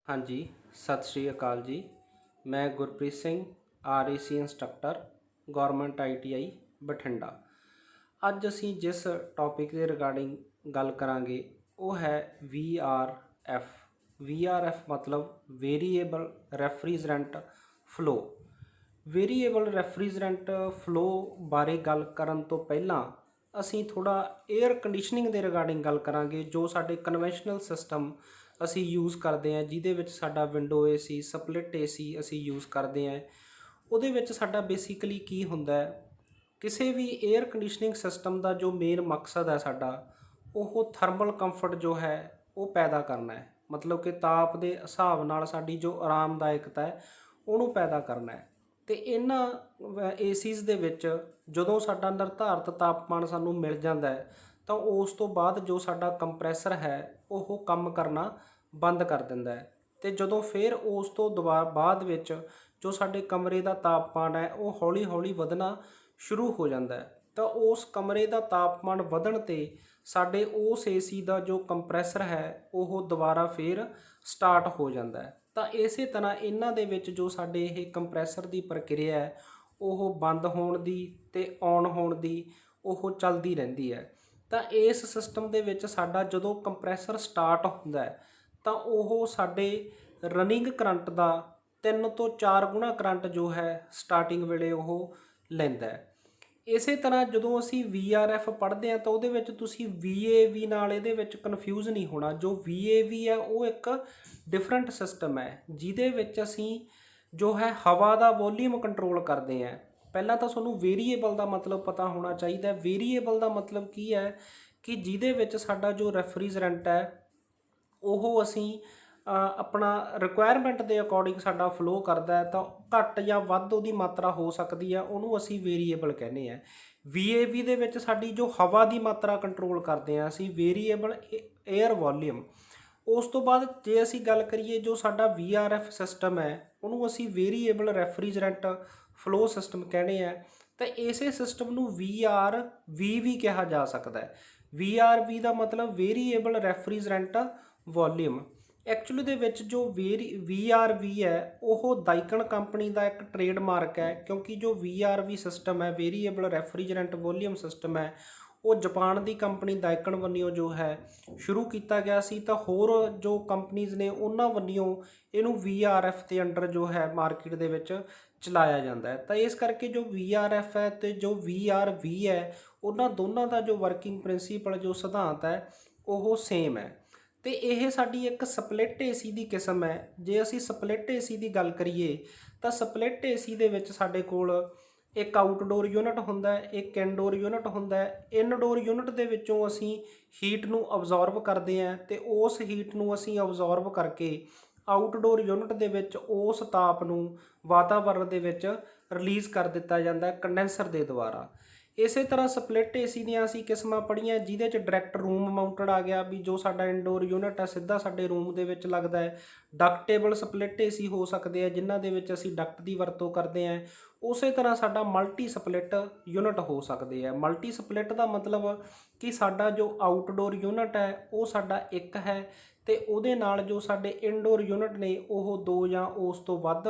हाँ जी, सत श्री अकाल जी। मैं Gurpreet Singh, RAC instructor, government ITI Bathinda. ਅੱਜ ਅਸੀਂ ਜਿਸ ਟੌਪਿਕ ਦੇ ਰਿਗਾਰਡਿੰਗ ਗੱਲ ਕਰਾਂਗੇ ਉਹ ਹੈ VRF। VRF ਮਤਲਬ ਵੇਰੀਏਬਲ ਰੈਫਰੀਜਰੈਂਟ ਫਲੋ। ਵੇਰੀਏਬਲ ਰੈਫਰੀਜਰੈਂਟ ਫਲੋ ਬਾਰੇ ਗੱਲ ਕਰਨ ਤੋਂ ਪਹਿਲਾਂ ਅਸੀਂ ਥੋੜ੍ਹਾ 에ਅਰ ਕੰਡੀਸ਼ਨਿੰਗ ਦੇ ਰਿਗਾਰਡਿੰਗ ਗੱਲ ਕਰਾਂਗੇ, ਜੋ ਸਾਡੇ ਕਨਵੈਨਸ਼ਨਲ ਸਿਸਟਮ ਅਸੀਂ ਯੂਜ਼ ਕਰਦੇ ਹਾਂ, ਜਿਹਦੇ ਵਿੱਚ ਸਾਡਾ ਵਿੰਡੋ AC, ਸਪਲਿਟ AC ਅਸੀਂ ਯੂਜ਼ ਕਰਦੇ ਹਾਂ। ਉਹਦੇ ਵਿੱਚ ਸਾਡਾ ਬੇਸਿਕਲੀ ਕੀ ਹੁੰਦਾ ਹੈ, ਕਿਸੇ ਵੀ 에ਅਰ ਕੰਡੀਸ਼ਨਿੰਗ ਸਿਸਟਮ ਦਾ ਜੋ ਮੇਨ ਮਕਸਦ ਹੈ ਸਾਡਾ, ਉਹ ਥਰਮਲ ਕੰਫਰਟ ਜੋ ਹੈ ਉਹ ਪੈਦਾ ਕਰਨਾ ਹੈ। ਮਤਲਬ ਕਿ ਤਾਪ ਦੇ ਹਿਸਾਬ ਨਾਲ ਸਾਡੀ ਜੋ ਆਰਾਮਦਾਇਕਤਾ ਹੈ ਉਹਨੂੰ ਪੈਦਾ ਕਰਨਾ ਹੈ। ਅਤੇ ਇਹਨਾਂ ACs ਦੇ ਵਿੱਚ ਜਦੋਂ ਸਾਡਾ ਨਿਰਧਾਰਿਤ ਤਾਪਮਾਨ ਸਾਨੂੰ ਮਿਲ ਜਾਂਦਾ ਹੈ ਤਾਂ ਉਸ ਤੋਂ ਬਾਅਦ ਜੋ ਸਾਡਾ ਕੰਪਰੈਸਰ ਹੈ ਉਹ ਕੰਮ ਕਰਨਾ ਬੰਦ ਕਰ ਦਿੰਦਾ ਹੈ। ਅਤੇ ਜਦੋਂ ਫਿਰ ਉਸ ਤੋਂ ਬਾਅਦ ਵਿੱਚ ਜੋ ਸਾਡੇ ਕਮਰੇ ਦਾ ਤਾਪਮਾਨ ਹੈ ਉਹ ਹੌਲੀ ਹੌਲੀ ਵਧਣਾ ਸ਼ੁਰੂ ਹੋ ਜਾਂਦਾ ਹੈ। ਤਾਂ ਉਸ ਕਮਰੇ ਦਾ ਤਾਪਮਾਨ ਵਧਣ 'ਤੇ ਸਾਡੇ ਉਸ AC ਦਾ ਜੋ ਕੰਪਰੈਸਰ ਹੈ ਉਹ ਦੁਬਾਰਾ ਫਿਰ ਸਟਾਰਟ ਹੋ ਜਾਂਦਾ ਹੈ। ਤਾਂ ਇਸੇ ਤਰ੍ਹਾਂ ਇਹਨਾਂ ਦੇ ਵਿੱਚ ਜੋ ਸਾਡੇ ਇਹ ਕੰਪਰੈਸਰ ਦੀ ਪ੍ਰਕਿਰਿਆ ਹੈ ਉਹ ਬੰਦ ਹੋਣ ਦੀ ਅਤੇ ਔਨ ਹੋਣ ਦੀ ਉਹ ਚੱਲਦੀ ਰਹਿੰਦੀ ਹੈ। ਤਾਂ ਇਸ ਸਿਸਟਮ ਦੇ ਵਿੱਚ ਸਾਡਾ ਜਦੋਂ ਕੰਪਰੈਸਰ ਸਟਾਰਟ ਹੁੰਦਾ ਹੈ ਤਾਂ ਉਹ ਸਾਡੇ ਰਨਿੰਗ ਕਰੰਟ ਦਾ 3 ਤੋਂ 4 ਗੁਣਾ ਕਰੰਟ ਜੋ ਹੈ ਸਟਾਰਟਿੰਗ ਵੇਲੇ ਉਹ ਲੈਂਦਾ ਹੈ। ਇਸੇ ਤਰ੍ਹਾਂ ਜਦੋਂ ਅਸੀਂ VRF ਪੜ੍ਹਦੇ ਹਾਂ ਤਾਂ ਉਹਦੇ ਵਿੱਚ ਤੁਸੀਂ VAV ਨਾਲ ਇਹਦੇ ਵਿੱਚ ਕਨਫਿਊਜ਼ ਨਹੀਂ ਹੋਣਾ। ਜੋ VAV ਹੈ ਉਹ ਇੱਕ ਡਿਫਰੈਂਟ ਸਿਸਟਮ ਹੈ, ਜਿਹਦੇ ਵਿੱਚ ਅਸੀਂ ਜੋ ਹੈ ਹਵਾ ਦਾ ਵੋਲੀਅਮ ਕੰਟਰੋਲ ਕਰਦੇ ਹਾਂ। ਪਹਿਲਾਂ ਤਾਂ ਤੁਹਾਨੂੰ ਵੇਰੀਏਬਲ ਦਾ ਮਤਲਬ ਪਤਾ ਹੋਣਾ ਚਾਹੀਦਾ। ਵੇਰੀਏਬਲ ਦਾ ਮਤਲਬ ਕੀ ਹੈ ਕਿ ਜਿਹਦੇ ਵਿੱਚ ਸਾਡਾ ਜੋ ਰੈਫਰੀਜਰੈਂਟ ਹੈ ਉਹ ਅਸੀਂ ਆਪਣਾ ਰਿਕੁਆਇਰਮੈਂਟ ਦੇ ਅਕੋਰਡਿੰਗ ਸਾਡਾ ਫਲੋ ਕਰਦਾ ਹੈ, ਤਾਂ ਘੱਟ ਜਾਂ ਵੱਧ ਉਹਦੀ ਮਾਤਰਾ ਹੋ ਸਕਦੀ ਹੈ, ਉਹਨੂੰ ਅਸੀਂ ਵੇਰੀਏਬਲ ਕਹਿੰਦੇ ਹਾਂ। VAV ਦੇ ਵਿੱਚ ਸਾਡੀ ਜੋ ਹਵਾ ਦੀ ਮਾਤਰਾ ਕੰਟਰੋਲ ਕਰਦੇ ਹਾਂ ਅਸੀਂ, ਵੇਰੀਏਬਲ 에ਅਰ ਵੋਲੀਅਮ। ਉਸ ਤੋਂ ਬਾਅਦ ਜੇ ਅਸੀਂ ਗੱਲ ਕਰੀਏ ਜੋ ਸਾਡਾ VRF ਸਿਸਟਮ ਹੈ ਉਹਨੂੰ ਅਸੀਂ ਵੇਰੀਏਬਲ ਰੈਫਰੀਜਰੈਂਟ ਫਲੋ ਸਿਸਟਮ ਕਹਿੰਦੇ ਆ। ਤਾਂ ਇਸੇ ਸਿਸਟਮ ਨੂੰ VRV ਵੀ ਕਿਹਾ ਜਾ ਸਕਦਾ ਹੈ। VRV ਦਾ ਮਤਲਬ ਵੇਰੀਏਬਲ ਰੈਫਰੀਜਰੈਂਟ ਵੋਲੀਅਮ। ਐਕਚੁਅਲੀ ਦੇ ਵਿੱਚ ਜੋ VRV ਹੈ ਉਹ ਦਾਈਕਨ ਕੰਪਨੀ ਦਾ ਇੱਕ ਟ੍ਰੇਡਮਾਰਕ ਹੈ, ਕਿਉਂਕਿ ਜੋ VRV ਸਿਸਟਮ ਹੈ, ਵੇਰੀਏਬਲ ਰੈਫਰੀਜਰੈਂਟ ਵੋਲੀਅਮ ਸਿਸਟਮ ਹੈ, ਉਹ ਜਾਪਾਨ ਦੀ ਕੰਪਨੀ ਦਾਈਕਨ ਵੱਲੋਂ ਜੋ ਹੈ ਸ਼ੁਰੂ ਕੀਤਾ ਗਿਆ ਸੀ। ਤਾਂ ਹੋਰ ਜੋ ਕੰਪਨੀਜ਼ ਨੇ ਉਹਨਾਂ ਵੱਲੋਂ ਇਹਨੂੰ VRF ਦੇ ਅੰਡਰ ਜੋ ਹੈ ਮਾਰਕੀਟ ਦੇ ਵਿੱਚ ਚਲਾਇਆ ਜਾਂਦਾ ਹੈ। ਤਾਂ ਇਸ ਕਰਕੇ ਜੋ VRF ਹੈ ਅਤੇ ਜੋ VRV ਹੈ ਉਹਨਾਂ ਦੋਨਾਂ ਦਾ ਜੋ ਵਰਕਿੰਗ ਪ੍ਰਿੰਸੀਪਲ, ਜੋ ਸਿਧਾਂਤ ਹੈ ਉਹ ਸੇਮ ਹੈ। ਅਤੇ ਇਹ ਸਾਡੀ ਇੱਕ ਸਪਲਿਟ AC ਦੀ ਕਿਸਮ ਹੈ। ਜੇ ਅਸੀਂ ਸਪਲਿਟ AC ਦੀ ਗੱਲ ਕਰੀਏ ਤਾਂ ਸਪਲਿਟ AC ਦੇ ਵਿੱਚ ਸਾਡੇ ਕੋਲ ਇੱਕ ਆਊਟਡੋਰ ਯੂਨਿਟ ਹੁੰਦਾ ਹੈ, ਇੱਕ ਇਨਡੋਰ ਯੂਨਿਟ ਹੁੰਦਾ ਹੈ। ਇਨਡੋਰ ਯੂਨਿਟ ਦੇ ਵਿੱਚੋਂ ਅਸੀਂ ਹੀਟ ਨੂੰ ਅਬਜ਼ੋਰਬ ਕਰਦੇ ਹਾਂ ਅਤੇ ਉਸ ਹੀਟ ਨੂੰ ਅਸੀਂ ਅਬਜ਼ੋਰਬ ਕਰਕੇ ਆਊਟਡੋਰ ਯੂਨਿਟ ਦੇ ਵਿੱਚ ਉਸ ਤਾਪ ਨੂੰ ਵਾਤਾਵਰਣ ਦੇ ਵਿੱਚ ਰਿਲੀਜ਼ ਕਰ ਦਿੱਤਾ ਜਾਂਦਾ ਹੈ ਕੰਡੈਂਸਰ ਦੇ ਦੁਆਰਾ। ਇਸੇ ਤਰ੍ਹਾਂ ਸਪਲਿਟ AC ਦੀਆਂ ਅਸੀਂ ਕਿਸਮਾਂ ਪੜ੍ਹੀਆਂ, ਜਿਹਦੇ 'ਚ ਡਾਇਰੈਕਟ ਰੂਮ ਮਾਊਂਟਡ ਆ ਗਿਆ, ਵੀ ਜੋ ਸਾਡਾ ਇਨਡੋਰ ਯੂਨਿਟ ਹੈ ਸਿੱਧਾ ਸਾਡੇ ਰੂਮ ਦੇ ਵਿੱਚ ਲੱਗਦਾ ਹੈ। ਡਕਟੇਬਲ ਸਪਲਿਟ AC ਹੋ ਸਕਦੇ ਆ ਜਿਨ੍ਹਾਂ ਦੇ ਵਿੱਚ ਅਸੀਂ ਡਕਟ ਦੀ ਵਰਤੋਂ ਕਰਦੇ ਹਾਂ। ਉਸੇ ਤਰ੍ਹਾਂ ਸਾਡਾ ਮਲਟੀ ਸਪਲਿਟ ਯੂਨਿਟ ਹੋ ਸਕਦੇ ਆ। ਮਲਟੀ ਸਪਲਿਟ ਦਾ ਮਤਲਬ ਕਿ ਸਾਡਾ ਜੋ ਆਊਟਡੋਰ ਯੂਨਿਟ ਹੈ ਉਹ ਸਾਡਾ ਇੱਕ ਹੈ ਅਤੇ ਉਹਦੇ ਨਾਲ ਜੋ ਸਾਡੇ ਇਨਡੋਰ ਯੂਨਿਟ ਨੇ ਉਹ 2 ਜਾਂ ਉਸ ਤੋਂ ਵੱਧ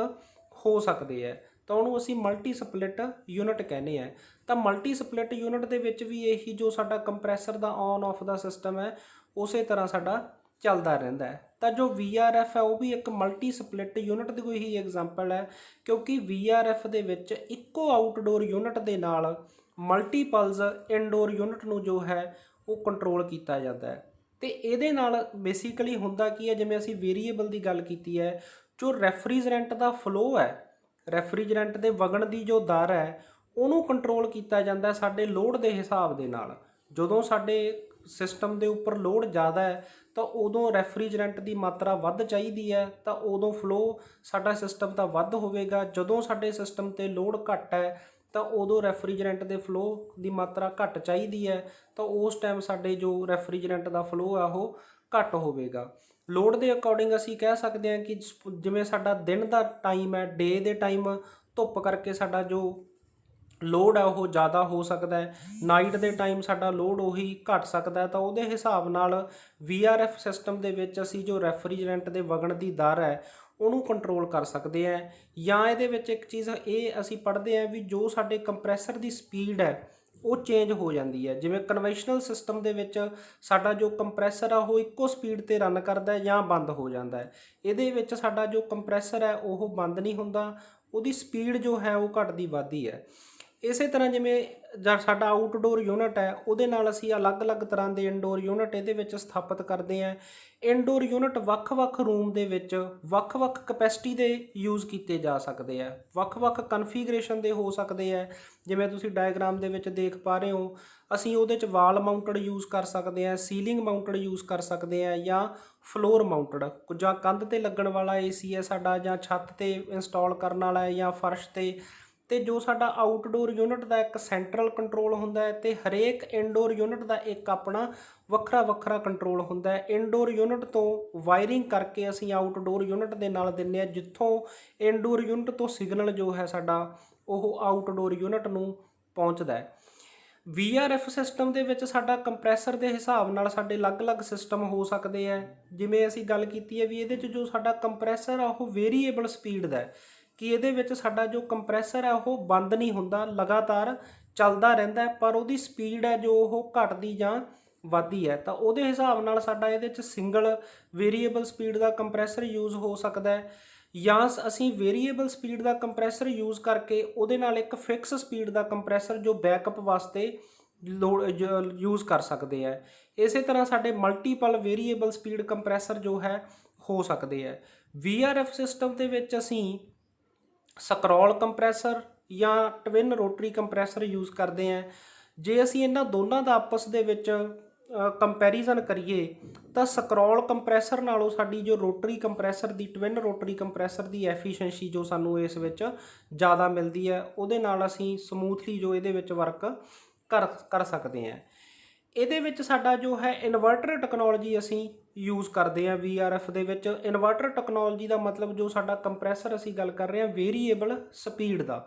ਹੋ ਸਕਦੇ ਹੈ, ਤਾਂ ਉਹਨੂੰ ਅਸੀਂ ਮਲਟੀ ਸਪਲਿਟ ਯੂਨਿਟ ਕਹਿੰਦੇ ਹਾਂ। ਤਾਂ ਮਲਟੀ ਸਪਲਿਟ ਯੂਨਿਟ ਦੇ ਵਿੱਚ ਵੀ ਇਹੀ ਜੋ ਸਾਡਾ compressor the on off the system ਹੈ ਉਸੇ ਤਰ੍ਹਾਂ ਸਾਡਾ ਚੱਲਦਾ ਰਹਿੰਦਾ ਹੈ। ਤਾਂ ਜੋ VRF ਹੈ ਉਹ ਵੀ ਇੱਕ ਮਲਟੀ ਸਪਲਿਟ ਯੂਨਿਟ ਦੀ ਕੋਈ ਹੀ ਐਗਜ਼ਾਮਪਲ ਹੈ, ਕਿਉਂਕਿ VRF ਦੇ ਵਿੱਚ ਇੱਕੋ ਆਊਟਡੋਰ ਯੂਨਿਟ ਦੇ ਨਾਲ ਮਲਟੀਪਲਸ ਇਨਡੋਰ ਯੂਨਿਟ ਨੂੰ ਜੋ ਹੈ ਉਹ ਕੰਟਰੋਲ ਕੀਤਾ ਜਾਂਦਾ ਹੈ। ਅਤੇ ਇਹਦੇ ਨਾਲ ਬੇਸਿਕਲੀ ਹੁੰਦਾ ਕੀ ਹੈ, ਜਿਵੇਂ ਅਸੀਂ ਵੇਰੀਏਬਲ ਦੀ ਗੱਲ ਕੀਤੀ ਹੈ, ਜੋ ਰੈਫਰੀਜਰੈਂਟ ਦਾ ਫਲੋ ਹੈ, ਰੈਫਰੀਜਰੈਂਟ ਦੇ ਵਗਣ ਦੀ ਜੋ ਦਰ ਹੈ ਉਹਨੂੰ ਕੰਟਰੋਲ ਕੀਤਾ ਜਾਂਦਾ ਸਾਡੇ ਲੋਡ ਦੇ ਹਿਸਾਬ ਦੇ ਨਾਲ। ਜਦੋਂ ਸਾਡੇ ਸਿਸਟਮ ਦੇ ਉੱਪਰ ਲੋਡ ਜ਼ਿਆਦਾ ਹੈ ਤਾਂ ਉਦੋਂ ਰੈਫਰੀਜਰੈਂਟ ਦੀ ਮਾਤਰਾ ਵੱਧ ਚਾਹੀਦੀ ਹੈ, ਤਾਂ ਉਦੋਂ ਫਲੋ ਸਾਡਾ ਸਿਸਟਮ ਦਾ ਵੱਧ ਹੋਵੇਗਾ। ਜਦੋਂ ਸਾਡੇ ਸਿਸਟਮ 'ਤੇ ਲੋਡ ਘੱਟ ਹੈ ਤਾਂ ਉਦੋਂ ਰੈਫਰੀਜਰੈਂਟ ਦੇ ਫਲੋ ਦੀ ਮਾਤਰਾ ਘੱਟ ਚਾਹੀਦੀ ਹੈ, ਤਾਂ ਉਸ ਟਾਈਮ ਸਾਡੇ ਜੋ ਰੈਫਰੀਜਰੈਂਟ ਦਾ ਫਲੋ ਆ ਉਹ ਘੱਟ ਹੋਵੇਗਾ। ਲੋਡ ਦੇ ਅਕੋਰਡਿੰਗ ਅਸੀਂ ਕਹਿ ਸਕਦੇ ਹਾਂ ਕਿ ਜਿਵੇਂ ਸਾਡਾ ਦਿਨ ਦਾ ਟਾਈਮ ਹੈ, ਡੇ ਦੇ ਟਾਈਮ ਧੁੱਪ ਕਰਕੇ ਸਾਡਾ ਜੋ ਲੋਡ ਹੈ ਉਹ ਜ਼ਿਆਦਾ ਹੋ ਸਕਦਾ ਹੈ, ਨਾਈਟ ਦੇ ਟਾਈਮ ਸਾਡਾ ਲੋਡ ਉਹੀ ਘਟ ਸਕਦਾ ਹੈ। ਤਾਂ ਉਹਦੇ ਹਿਸਾਬ ਨਾਲ VRF ਸਿਸਟਮ ਦੇ ਵਿੱਚ ਅਸੀਂ ਜੋ ਰੈਫਰੀਜਰੈਂਟ ਦੇ ਵਗਣ ਦੀ ਦਰ ਹੈ ਉਹਨੂੰ ਕੰਟਰੋਲ ਕਰ ਸਕਦੇ ਹਾਂ। ਜਾਂ ਇਹਦੇ ਵਿੱਚ ਇੱਕ ਚੀਜ਼ ਇਹ ਅਸੀਂ ਪੜ੍ਹਦੇ ਹਾਂ ਵੀ ਜੋ ਸਾਡੇ ਕੰਪਰੈਸਰ ਦੀ ਸਪੀਡ ਹੈ ਉਹ ਚੇਂਜ ਹੋ ਜਾਂਦੀ ਹੈ। ਜਿਵੇਂ ਕਨਵੈਨਸ਼ਨਲ ਸਿਸਟਮ ਦੇ ਵਿੱਚ ਸਾਡਾ ਜੋ ਕੰਪਰੈਸਰ ਆ ਉਹ ਇੱਕੋ ਸਪੀਡ 'ਤੇ ਰਨ ਕਰਦਾ ਹੈ ਜਾਂ ਬੰਦ ਹੋ ਜਾਂਦਾ ਹੈ। ਇਹਦੇ ਵਿੱਚ ਸਾਡਾ ਜੋ ਕੰਪਰੈਸਰ ਹੈ ਉਹ ਬੰਦ ਨਹੀਂ ਹੁੰਦਾ, ਉਹਦੀ ਸਪੀਡ ਜੋ ਹੈ ਉਹ ਘਟਦੀ ਵੱਧਦੀ ਹੈ। ਇਸੇ ਤਰ੍ਹਾਂ ਜਿਵੇਂ ਜਦ ਸਾਡਾ ਆਊਟਡੋਰ ਯੂਨਿਟ ਹੈ ਉਹਦੇ ਨਾਲ ਅਸੀਂ ਅਲੱਗ-ਅਲੱਗ ਤਰ੍ਹਾਂ ਦੇ ਇਨਡੋਰ ਯੂਨਿਟ ਇਹਦੇ ਵਿੱਚ ਸਥਾਪਿਤ ਕਰਦੇ ਹਾਂ। ਇਨਡੋਰ ਯੂਨਿਟ ਵੱਖ-ਵੱਖ ਰੂਮ ਦੇ ਵਿੱਚ ਵੱਖ-ਵੱਖ ਕਪੈਸਿਟੀ ਦੇ ਯੂਜ਼ ਕੀਤੇ ਜਾ ਸਕਦੇ ਆ, ਵੱਖ-ਵੱਖ ਕਨਫੀਗਰੇਸ਼ਨ ਦੇ ਹੋ ਸਕਦੇ ਆ। ਜਿਵੇਂ ਤੁਸੀਂ ਡਾਇਗਰਾਮ ਦੇ ਵਿੱਚ ਦੇਖ ਪਾ ਰਹੇ ਹੋ, ਅਸੀਂ ਉਹਦੇ 'ਚ ਵਾਲ ਮਾਊਂਟਡ ਯੂਜ਼ ਕਰ ਸਕਦੇ ਹਾਂ, ਸੀਲਿੰਗ ਮਾਊਂਟਡ ਯੂਜ਼ ਕਰ ਸਕਦੇ ਹਾਂ, ਜਾਂ ਫਲੋਰ ਮਾਊਂਟਡ, ਜਾਂ ਕੰਧ 'ਤੇ ਲੱਗਣ ਵਾਲਾ AC ਹੈ ਸਾਡਾ, ਜਾਂ ਛੱਤ 'ਤੇ ਇੰਸਟਾਲ ਕਰਨ ਵਾਲਾ ਹੈ, ਜਾਂ ਫਰਸ਼ 'ਤੇ ਜੋ ਸਾਡਾ ਆਊਟਡੋਰ ਯੂਨਿਟ ਦਾ ਇੱਕ ਸੈਂਟਰਲ ਕੰਟਰੋਲ ਹੁੰਦਾ ਹੈ ਅਤੇ ਹਰੇਕ ਇਨਡੋਰ ਯੂਨਿਟ ਦਾ ਇੱਕ ਆਪਣਾ ਵੱਖਰਾ ਕੰਟਰੋਲ ਹੁੰਦਾ ਹੈ। ਇਨਡੋਰ ਯੂਨਿਟ ਤੋਂ ਵਾਇਰਿੰਗ ਕਰਕੇ ਅਸੀਂ ਆਊਟਡੋਰ ਯੂਨਿਟ ਦੇ ਨਾਲ ਦਿੰਦੇ ਹਾਂ, ਜਿੱਥੋਂ ਇਨਡੋਰ ਯੂਨਿਟ ਤੋਂ ਸਿਗਨਲ ਜੋ ਹੈ ਸਾਡਾ ਉਹ ਆਊਟਡੋਰ ਯੂਨਿਟ ਨੂੰ ਪਹੁੰਚਦਾ ਹੈ। VRF ਸਿਸਟਮ ਦੇ ਵਿੱਚ ਸਾਡਾ ਕੰਪਰੈਸਰ ਦੇ ਹਿਸਾਬ ਨਾਲ ਸਾਡੇ ਅਲੱਗ-ਅਲੱਗ ਸਿਸਟਮ ਹੋ ਸਕਦੇ ਹੈ। ਜਿਵੇਂ ਅਸੀਂ ਗੱਲ ਕੀਤੀ ਹੈ ਵੀ ਇਹਦੇ 'ਚ ਜੋ ਸਾਡਾ ਕੰਪਰੈਸਰ ਆ ਉਹ ਵੇਰੀਏਬਲ ਸਪੀਡ ਦਾ ਹੈ, ਕਿ ਇਹਦੇ ਵਿੱਚ ਸਾਡਾ ਜੋ ਕੰਪਰੈਸਰ ਹੈ ਉਹ ਬੰਦ ਨਹੀਂ ਹੁੰਦਾ, ਲਗਾਤਾਰ ਚੱਲਦਾ ਰਹਿੰਦਾ ਹੈ, ਪਰ ਉਹਦੀ ਸਪੀਡ ਹੈ ਜੋ ਉਹ ਘਟਦੀ ਜਾਂ ਵੱਧਦੀ ਹੈ। ਤਾਂ ਉਹਦੇ ਹਿਸਾਬ ਨਾਲ ਸਾਡਾ ਇਹਦੇ 'ਚ ਸਿੰਗਲ ਵੇਰੀਏਬਲ ਸਪੀਡ ਦਾ ਕੰਪਰੈਸਰ ਯੂਜ਼ ਹੋ ਸਕਦਾ ਹੈ, ਜਾਂ ਅਸੀਂ ਵੇਰੀਏਬਲ ਸਪੀਡ ਦਾ ਕੰਪਰੈਸਰ ਯੂਜ਼ ਕਰਕੇ ਉਹਦੇ ਨਾਲ ਇੱਕ ਫਿਕਸ ਸਪੀਡ ਦਾ ਕੰਪਰੈਸਰ ਜੋ ਬੈਕਅਪ ਵਾਸਤੇ ਯੂਜ਼ ਕਰ ਸਕਦੇ ਹੈ। ਇਸੇ ਤਰ੍ਹਾਂ ਸਾਡੇ ਮਲਟੀਪਲ ਵੇਰੀਏਬਲ ਸਪੀਡ ਕੰਪਰੈਸਰ ਜੋ ਹੈ ਹੋ ਸਕਦੇ ਹੈ। VRF ਸਿਸਟਮ ਦੇ ਵਿੱਚ ਅਸੀਂ ਸਕਰੋਲ ਕੰਪਰੈਸਰ ਜਾਂ ਟਵਿਨ ਰੋਟਰੀ ਕੰਪਰੈਸਰ ਯੂਜ਼ ਕਰਦੇ ਹਾਂ। ਜੇ ਅਸੀਂ ਇਹਨਾਂ ਦੋਨਾਂ ਦਾ ਆਪਸ ਦੇ ਵਿੱਚ ਕੰਪੈਰੀਜ਼ਨ ਕਰੀਏ ਤਾਂ ਸਕਰੋਲ ਕੰਪਰੈਸਰ ਨਾਲੋਂ ਸਾਡੀ ਜੋ ਰੋਟਰੀ ਕੰਪਰੈਸਰ ਦੀ ਟਵਿਨ ਰੋਟਰੀ ਕੰਪਰੈਸਰ ਦੀ ਐਫੀਸ਼ੀਐਂਸੀ ਜੋ ਸਾਨੂੰ ਇਸ ਵਿੱਚ ਜ਼ਿਆਦਾ ਮਿਲਦੀ ਹੈ, ਉਹਦੇ ਨਾਲ ਅਸੀਂ ਸਮੂਥਲੀ ਜੋ ਇਹਦੇ ਵਿੱਚ ਵਰਕ ਕਰ ਸਕਦੇ ਹਾਂ। ਇਹਦੇ ਵਿੱਚ ਸਾਡਾ ਜੋ ਹੈ ਇਨਵਰਟਰ ਟੈਕਨੋਲੋਜੀ ਅਸੀਂ ਯੂਜ਼ ਕਰਦੇ ਹਾਂ। VRF ਦੇ ਵਿੱਚ ਇਨਵਰਟਰ ਟੈਕਨੋਲੋਜੀ ਦਾ ਮਤਲਬ ਜੋ ਸਾਡਾ ਕੰਪਰੈਸਰ ਅਸੀਂ ਗੱਲ ਕਰ ਰਹੇ ਹਾਂ ਵੇਰੀਏਬਲ ਸਪੀਡ ਦਾ,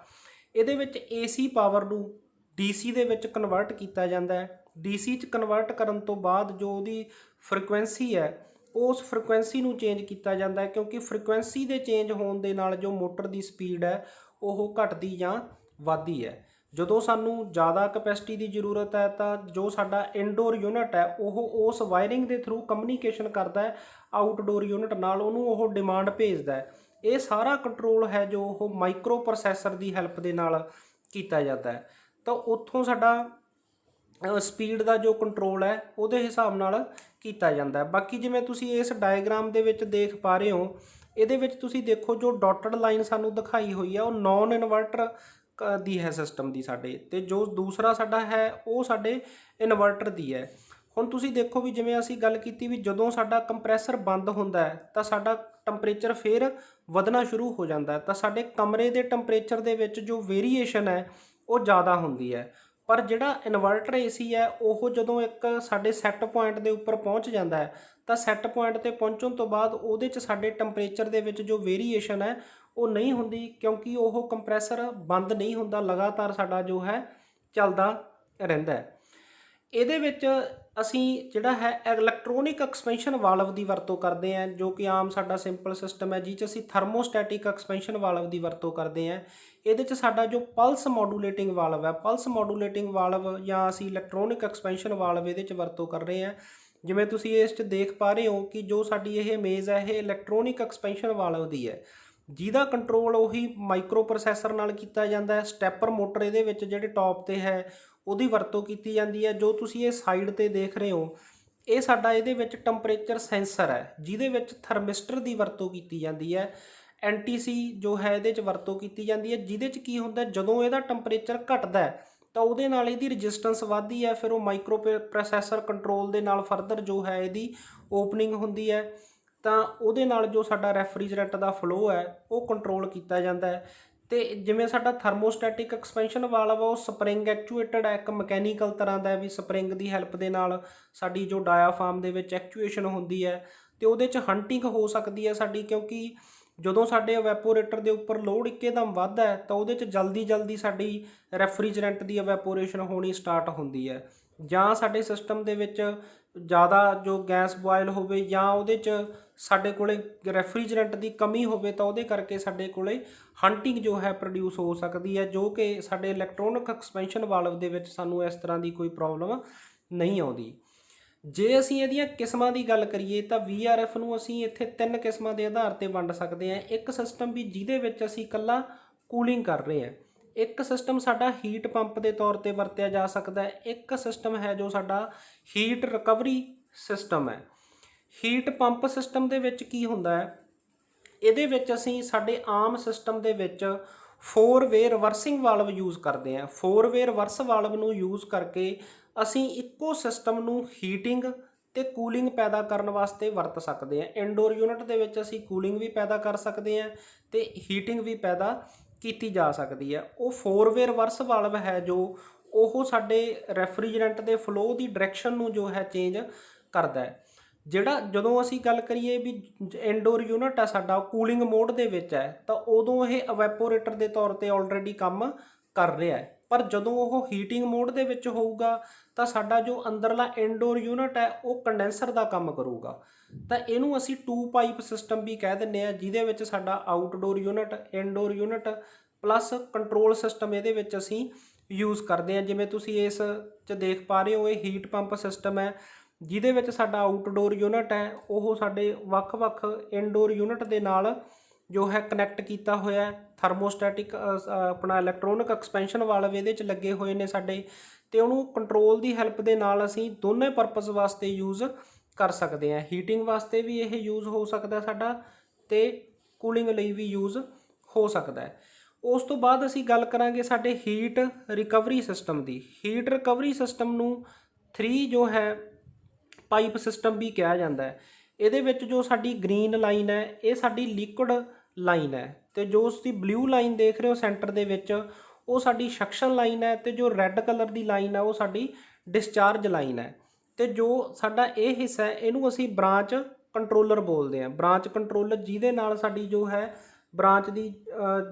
ਇਹਦੇ ਵਿੱਚ AC ਪਾਵਰ ਨੂੰ DC ਦੇ ਵਿੱਚ ਕਨਵਰਟ ਕੀਤਾ ਜਾਂਦਾ ਹੈ। DC 'ਚ ਕਨਵਰਟ ਕਰਨ ਤੋਂ ਬਾਅਦ ਜੋ ਉਹਦੀ ਫ੍ਰੀਕੁਐਂਸੀ ਹੈ ਉਸ ਫ੍ਰੀਕੁਐਂਸੀ ਨੂੰ ਚੇਂਜ ਕੀਤਾ ਜਾਂਦਾ ਹੈ, ਕਿਉਂਕਿ ਫ੍ਰੀਕੁਐਂਸੀ ਦੇ ਚੇਂਜ ਹੋਣ ਦੇ ਨਾਲ ਜੋ ਮੋਟਰ ਦੀ ਸਪੀਡ ਹੈ ਉਹ ਘਟਦੀ ਜਾਂ ਵੱਧਦੀ ਹੈ। ਜਦੋਂ ਸਾਨੂੰ ਜ਼ਿਆਦਾ ਕਪੈਸਿਟੀ ਦੀ ਜ਼ਰੂਰਤ ਹੈ ਤਾਂ ਜੋ ਸਾਡਾ ਇਨਡੋਰ ਯੂਨਿਟ ਹੈ ਉਹ ਉਸ ਵਾਇਰਿੰਗ ਦੇ ਥਰੂ ਕਮਿਊਨੀਕੇਸ਼ਨ ਕਰਦਾ ਹੈ ਆਊਟਡੋਰ ਯੂਨਿਟ ਨਾਲ, ਉਹਨੂੰ ਉਹ ਡਿਮਾਂਡ ਭੇਜਦਾ ਹੈ। ਇਹ ਸਾਰਾ ਕੰਟਰੋਲ ਹੈ ਜੋ ਉਹ ਮਾਈਕਰੋ ਪ੍ਰੋਸੈਸਰ ਦੀ ਹੈਲਪ ਦੇ ਨਾਲ ਕੀਤਾ ਜਾਂਦਾ ਹੈ। ਤਾਂ ਉੱਥੋਂ ਸਾਡਾ ਸਪੀਡ ਦਾ ਜੋ ਕੰਟਰੋਲ ਹੈ ਉਹਦੇ ਹਿਸਾਬ ਨਾਲ ਕੀਤਾ ਜਾਂਦਾ ਹੈ। ਬਾਕੀ ਜਿਵੇਂ ਤੁਸੀਂ ਇਸ ਡਾਇਗਰਾਮ ਦੇ ਵਿੱਚ ਦੇਖ ਪਾ ਰਹੇ ਹੋ, ਇਹਦੇ ਵਿੱਚ ਤੁਸੀਂ ਦੇਖੋ ਜੋ ਡਾਟਡ ਲਾਈਨ ਸਾਨੂੰ ਦਿਖਾਈ ਹੋਈ ਹੈ ਉਹ ਨੌਨ ਇਨਵਰਟਰ ਦੀ ਹੈ ਸਿਸਟਮ ਦੀ ਸਾਡੇ, ਅਤੇ ਜੋ ਦੂਸਰਾ ਸਾਡਾ ਹੈ ਉਹ ਸਾਡੇ ਇਨਵਰਟਰ ਦੀ ਹੈ। ਹੁਣ ਤੁਸੀਂ ਦੇਖੋ ਵੀ ਜਿਵੇਂ ਅਸੀਂ ਗੱਲ ਕੀਤੀ ਵੀ ਜਦੋਂ ਸਾਡਾ ਕੰਪਰੈਸਰ ਬੰਦ ਹੁੰਦਾ ਹੈ ਤਾਂ ਸਾਡਾ ਟੈਂਪਰੇਚਰ ਫਿਰ ਵਧਣਾ ਸ਼ੁਰੂ ਹੋ ਜਾਂਦਾ ਹੈ, ਤਾਂ ਸਾਡੇ ਕਮਰੇ ਦੇ ਟੈਂਪਰੇਚਰ ਦੇ ਵਿੱਚ ਜੋ ਵੇਰੀਏਸ਼ਨ ਹੈ ਉਹ ਜ਼ਿਆਦਾ ਹੁੰਦੀ ਹੈ। ਪਰ ਜਿਹੜਾ ਇਨਵਰਟਰ AC ਹੈ ਉਹ ਜਦੋਂ ਇੱਕ ਸਾਡੇ ਸੈੱਟ ਪੁਆਇੰਟ ਦੇ ਉੱਪਰ ਪਹੁੰਚ ਜਾਂਦਾ ਹੈ ਤਾਂ ਸੈੱਟ ਪੁਆਇੰਟ 'ਤੇ ਪਹੁੰਚਣ ਤੋਂ ਬਾਅਦ ਉਹਦੇ 'ਚ ਸਾਡੇ ਟੈਂਪਰੇਚਰ ਦੇ ਵਿੱਚ ਜੋ ਵੇਰੀਏਸ਼ਨ ਹੈ ਉਹ ਨਹੀਂ ਹੁੰਦੀ, ਕਿਉਂਕਿ ਉਹ ਕੰਪਰੈਸਰ ਬੰਦ ਨਹੀਂ ਹੁੰਦਾ, ਲਗਾਤਾਰ ਸਾਡਾ ਜੋ ਹੈ ਚੱਲਦਾ ਰਹਿੰਦਾ ਹੈ। ਇਹਦੇ ਵਿੱਚ ਅਸੀਂ ਜਿਹੜਾ ਹੈ ਇਲੈਕਟ੍ਰੋਨਿਕ ਐਕਸਪੈਂਸ਼ਨ ਵਾਲਵ ਦੀ ਵਰਤੋਂ ਕਰਦੇ ਹਾਂ, ਜੋ ਕਿ ਆਮ ਸਾਡਾ ਸਿੰਪਲ ਸਿਸਟਮ ਹੈ ਜਿਸ 'ਚ ਅਸੀਂ ਥਰਮੋਸਟੈਟਿਕ ਐਕਸਪੈਂਸ਼ਨ ਵਾਲਵ ਦੀ ਵਰਤੋਂ ਕਰਦੇ ਹਾਂ। ਇਹਦੇ 'ਚ ਸਾਡਾ ਜੋ ਪਲਸ ਮੋਡੂਲੇਟਿੰਗ ਵਾਲਵ ਹੈ, ਪਲਸ ਮੋਡੂਲੇਟਿੰਗ ਵਾਲਵ ਜਾਂ ਅਸੀਂ ਇਲੈਕਟ੍ਰੋਨਿਕ ਐਕਸਪੈਂਸ਼ਨ ਵਾਲਵ ਇਹਦੇ 'ਚ ਵਰਤੋਂ ਕਰ ਰਹੇ ਹਾਂ। ਜਿਵੇਂ ਤੁਸੀਂ ਇਸ 'ਚ ਦੇਖ ਪਾ ਰਹੇ ਹੋ ਕਿ ਜੋ ਸਾਡੀ ਇਹ ਇਮੇਜ ਹੈ ਇਹ ਇਲੈਕਟ੍ਰੋਨਿਕ ਐਕਸਪੈਂਸ਼ਨ ਵਾਲਵ ਦੀ ਹੈ, ਜਿਹਦਾ ਕੰਟਰੋਲ ਉਹੀ ਮਾਈਕਰੋ ਪ੍ਰੋਸੈਸਰ ਨਾਲ ਕੀਤਾ ਜਾਂਦਾ ਹੈ। ਸਟੈਪਰ ਮੋਟਰ ਇਹਦੇ ਵਿੱਚ ਜਿਹੜੇ ਟੌਪ 'ਤੇ ਹੈ ਉਹਦੀ ਵਰਤੋਂ ਕੀਤੀ ਜਾਂਦੀ ਹੈ। ਜੋ ਤੁਸੀਂ ਇਹ ਸਾਈਡ 'ਤੇ ਦੇਖ ਰਹੇ ਹੋ ਇਹ ਸਾਡਾ ਇਹਦੇ ਵਿੱਚ ਟੈਂਪਰੇਚਰ ਸੈਂਸਰ ਹੈ, ਜਿਹਦੇ ਵਿੱਚ ਥਰਮਿਸਟਰ ਦੀ ਵਰਤੋਂ ਕੀਤੀ ਜਾਂਦੀ ਹੈ। NTC ਜੋ ਹੈ ਇਹਦੇ 'ਚ ਵਰਤੋਂ ਕੀਤੀ ਜਾਂਦੀ ਹੈ, ਜਿਹਦੇ 'ਚ ਕੀ ਹੁੰਦਾ ਜਦੋਂ ਇਹਦਾ ਟੈਂਪਰੇਚਰ ਘਟਦਾ ਤਾਂ ਉਹਦੇ ਨਾਲ ਇਹਦੀ ਰਜਿਸਟੈਂਸ ਵੱਧਦੀ ਹੈ, ਫਿਰ ਉਹ ਮਾਈਕਰੋ ਪ੍ਰੋਸੈਸਰ ਕੰਟਰੋਲ ਦੇ ਨਾਲ ਫਰਦਰ ਜੋ ਹੈ ਇਹਦੀ ਓਪਨਿੰਗ ਹੁੰਦੀ ਹੈ, ਤਾਂ ਉਹਦੇ ਨਾਲ ਜੋ ਸਾਡਾ ਰੈਫਰੀਜਰੈਂਟ ਦਾ ਫਲੋ ਹੈ ਉਹ ਕੰਟਰੋਲ ਕੀਤਾ ਜਾਂਦਾ ਹੈ। ਅਤੇ ਜਿਵੇਂ ਸਾਡਾ ਥਰਮੋਸਟੈਟਿਕ ਐਕਸਪੈਂਸ਼ਨ ਵਾਲਵ ਉਹ ਸਪਰਿੰਗ ਐਕਚੁਏਟਡ ਹੈ, ਇੱਕ ਮਕੈਨੀਕਲ ਤਰ੍ਹਾਂ ਦਾ ਵੀ ਸਪਰਿੰਗ ਦੀ ਹੈਲਪ ਦੇ ਨਾਲ ਸਾਡੀ ਜੋ ਡਾਇਆਫਾਰਮ ਦੇ ਵਿੱਚ ਐਕਚੁਏਸ਼ਨ ਹੁੰਦੀ ਹੈ ਅਤੇ ਉਹਦੇ 'ਚ ਹੰਟਿੰਗ ਹੋ ਸਕਦੀ ਹੈ ਸਾਡੀ, ਕਿਉਂਕਿ ਜਦੋਂ ਸਾਡੇ ਇਵੈਪੋਰੇਟਰ ਦੇ ਉੱਪਰ ਲੋਡ ਇੱਕਦਮ ਵੱਧਦਾ ਹੈ ਤਾਂ ਉਹਦੇ 'ਚ ਜਲਦੀ ਸਾਡੀ ਰੈਫਰੀਜਰੈਂਟ ਦੀ ਇਵੈਪੋਰੇਸ਼ਨ ਹੋਣੀ ਸਟਾਰਟ ਹੁੰਦੀ ਹੈ, ਜਾਂ ਸਾਡੇ ਸਿਸਟਮ ਦੇ ਵਿੱਚ ज़्यादा जो गैस बॉयल होवे या ਉਹਦੇ 'ਚ ਸਾਡੇ ਕੋਲੇ ਰੈਫਰੀਜਰੈਂਟ ਦੀ ਕਮੀ ਹੋਵੇ ਤਾਂ ਉਹਦੇ ਕਰਕੇ ਸਾਡੇ ਕੋਲੇ ਹੰਟਿੰਗ ਜੋ ਹੈ ਪ੍ਰੋਡਿਊਸ ਹੋ ਸਕਦੀ ਹੈ, ਜੋ ਕਿ ਸਾਡੇ ਇਲੈਕਟ੍ਰੋਨਿਕ ਐਕਸਪੈਂਸ਼ਨ ਵਾਲਵ ਦੇ ਵਿੱਚ ਸਾਨੂੰ ਇਸ ਤਰ੍ਹਾਂ ਦੀ ਕੋਈ ਪ੍ਰੋਬਲਮ ਨਹੀਂ ਆਉਂਦੀ। ਜੇ ਅਸੀਂ ਇਹਦੀਆਂ ਕਿਸਮਾਂ ਦੀ ਗੱਲ ਕਰੀਏ ਤਾਂ VRF ਨੂੰ ਅਸੀਂ ਇੱਥੇ 3 ਕਿਸਮਾਂ ਦੇ ਆਧਾਰ ਤੇ ਵੰਡ ਸਕਦੇ ਹਾਂ। ਇੱਕ ਸਿਸਟਮ ਵੀ ਜਿਹਦੇ ਵਿੱਚ ਅਸੀਂ ਇਕੱਲਾ ਕੂਲਿੰਗ ਕਰ ਰਹੇ ਹਾਂ, ਇੱਕ ਸਿਸਟਮ ਸਾਡਾ ਹੀਟ ਪੰਪ ਦੇ ਤੌਰ ਤੇ ਵਰਤਿਆ ਜਾ ਸਕਦਾ ਹੈ, ਇੱਕ ਸਿਸਟਮ ਹੈ ਜੋ ਸਾਡਾ ਹੀਟ ਰਿਕਵਰੀ ਸਿਸਟਮ ਹੈ। ਹੀਟ ਪੰਪ ਸਿਸਟਮ ਦੇ ਵਿੱਚ ਕੀ ਹੁੰਦਾ ਹੈ, ਇਹਦੇ ਵਿੱਚ ਅਸੀਂ ਸਾਡੇ ਆਮ ਸਿਸਟਮ ਦੇ ਵਿੱਚ 4-ਵੇ ਰਿਵਰਸਿੰਗ ਵਾਲਵ ਯੂਜ਼ ਕਰਦੇ ਹਾਂ। 4-ਵੇ ਰਿਵਰਸ ਵਾਲਵ ਨੂੰ ਯੂਜ਼ ਕਰਕੇ ਅਸੀਂ ਇੱਕੋ ਸਿਸਟਮ ਨੂੰ ਹੀਟਿੰਗ ਤੇ ਕੂਲਿੰਗ ਪੈਦਾ ਕਰਨ ਵਾਸਤੇ ਵਰਤ ਸਕਦੇ ਹਾਂ। ਇਨਡੋਰ ਯੂਨਿਟ ਦੇ ਵਿੱਚ ਅਸੀਂ ਕੂਲਿੰਗ ਵੀ ਪੈਦਾ ਕਰ ਸਕਦੇ ਹਾਂ ਤੇ ਹੀਟਿੰਗ ਵੀ ਪੈਦਾ ਕੀਤੀ ਜਾ ਸਕਦੀ ਹੈ। ਉਹ 4-ਵੇ ਰਿਵਰਸ ਵਾਲਵ ਹੈ ਜੋ ਉਹ ਸਾਡੇ ਰੈਫਰੀਜਰੈਂਟ ਦੇ ਫਲੋ ਦੀ ਡਾਇਰੈਕਸ਼ਨ ਨੂੰ ਜੋ ਹੈ ਚੇਂਜ ਕਰਦਾ ਹੈ। ਜਿਹੜਾ ਜਦੋਂ ਅਸੀਂ ਗੱਲ ਕਰੀਏ ਵੀ ਇਨਡੋਰ ਯੂਨਿਟ ਹੈ ਸਾਡਾ ਕੂਲਿੰਗ ਮੋਡ ਦੇ ਵਿੱਚ ਹੈ ਤਾਂ ਉਦੋਂ ਇਹ ਇਵੈਪੋਰੇਟਰ ਦੇ ਤੌਰ ਤੇ ਆਲਰੇਡੀ ਕੰਮ ਕਰ ਰਿਹਾ ਹੈ, ਪਰ ਜਦੋਂ ਉਹ ਹੀਟਿੰਗ ਮੋਡ ਦੇ ਵਿੱਚ ਹੋਊਗਾ ਤਾਂ ਸਾਡਾ ਜੋ ਅੰਦਰਲਾ ਇਨਡੋਰ ਯੂਨਿਟ ਹੈ ਉਹ ਕੰਡੈਂਸਰ ਦਾ ਕੰਮ ਕਰੂਗਾ। ਤਾਂ ਇਹਨੂੰ ਅਸੀਂ 2 ਪਾਈਪ ਸਿਸਟਮ ਵੀ ਕਹਿ ਦਿੰਦੇ ਹਾਂ, ਜਿਹਦੇ ਵਿੱਚ ਸਾਡਾ outdoor unit, indoor unit plus control system ਇਹਦੇ ਵਿੱਚ ਅਸੀਂ ਯੂਜ਼ ਕਰਦੇ ਹਾਂ। ਜਿਵੇਂ ਤੁਸੀਂ ਇਸ 'ਚ ਦੇਖ ਪਾ ਰਹੇ ਹੋ, ਇਹ ਹੀਟ ਪੰਪ ਸਿਸਟਮ ਹੈ ਜਿਹਦੇ ਵਿੱਚ ਸਾਡਾ ਆਊਟਡੋਰ ਯੂਨਿਟ ਹੈ ਉਹ ਸਾਡੇ ਵੱਖ-ਵੱਖ ਇਨਡੋਰ ਯੂਨਿਟ ਦੇ ਨਾਲ ਜੋ ਹੈ ਕਨੈਕਟ ਕੀਤਾ ਹੋਇਆ ਹੈ। ਥਰਮੋਸਟੈਟਿਕ ਆਪਣਾ ਇਲੈਕਟ੍ਰੋਨਿਕ ਐਕਸਪੈਂਸ਼ਨ ਵਾਲਵ ਇਹਦੇ 'ਚ ਲੱਗੇ ਹੋਏ ਨੇ ਸਾਡੇ, ਤੇ ਉਹਨੂੰ ਕੰਟਰੋਲ ਦੀ ਹੈਲਪ ਦੇ ਨਾਲ ਅਸੀਂ ਦੋਨੇ ਪਰਪਸ ਵਾਸਤੇ ਯੂਜ਼ ਕਰ ਸਕਦੇ ਹਾਂ। ਹੀਟਿੰਗ ਵਾਸਤੇ ਵੀ ਇਹ ਯੂਜ਼ ਹੋ ਸਕਦਾ ਸਾਡਾ ਤੇ ਕੂਲਿੰਗ ਲਈ ਵੀ ਯੂਜ਼ ਹੋ ਸਕਦਾ ਹੈ। ਉਸ ਤੋਂ ਬਾਅਦ ਅਸੀਂ ਗੱਲ ਕਰਾਂਗੇ ਸਾਡੇ ਹੀਟ ਰਿਕਵਰੀ ਸਿਸਟਮ ਦੀ। ਹੀਟ ਰਿਕਵਰੀ ਸਿਸਟਮ ਨੂੰ 3 ਜੋ ਹੈ ਪਾਈਪ ਸਿਸਟਮ ਵੀ ਕਿਹਾ ਜਾਂਦਾ ਹੈ। ਇਹਦੇ ਵਿੱਚ ਜੋ ਸਾਡੀ ਗ੍ਰੀਨ ਲਾਈਨ ਹੈ ਇਹ ਸਾਡੀ ਲਿਕੁਇਡ ਲਾਈਨ ਹੈ, ਤੇ ਜੋ ਉਸਦੀ ਬਲੂ ਲਾਈਨ ਦੇਖ ਰਹੇ ਹੋ ਸੈਂਟਰ ਦੇ ਵਿੱਚ ਉਹ ਸਾਡੀ ਸਕਸ਼ਨ ਲਾਈਨ ਹੈ, ਤੇ ਜੋ ਰੈੱਡ ਕਲਰ ਦੀ ਲਾਈਨ ਹੈ ਉਹ ਸਾਡੀ ਡਿਸਚਾਰਜ ਲਾਈਨ ਹੈ। ਤੇ ਜੋ ਸਾਡਾ ਇਹ ਹਿੱਸਾ ਹੈ ਇਹਨੂੰ ਅਸੀਂ ਬ੍ਰਾਂਚ ਕੰਟਰੋਲਰ ਬੋਲਦੇ ਹਾਂ। ਬ੍ਰਾਂਚ ਕੰਟਰੋਲਰ ਜਿਹਦੇ ਨਾਲ ਸਾਡੀ ਜੋ ਹੈ ਬ੍ਰਾਂਚ ਦੀ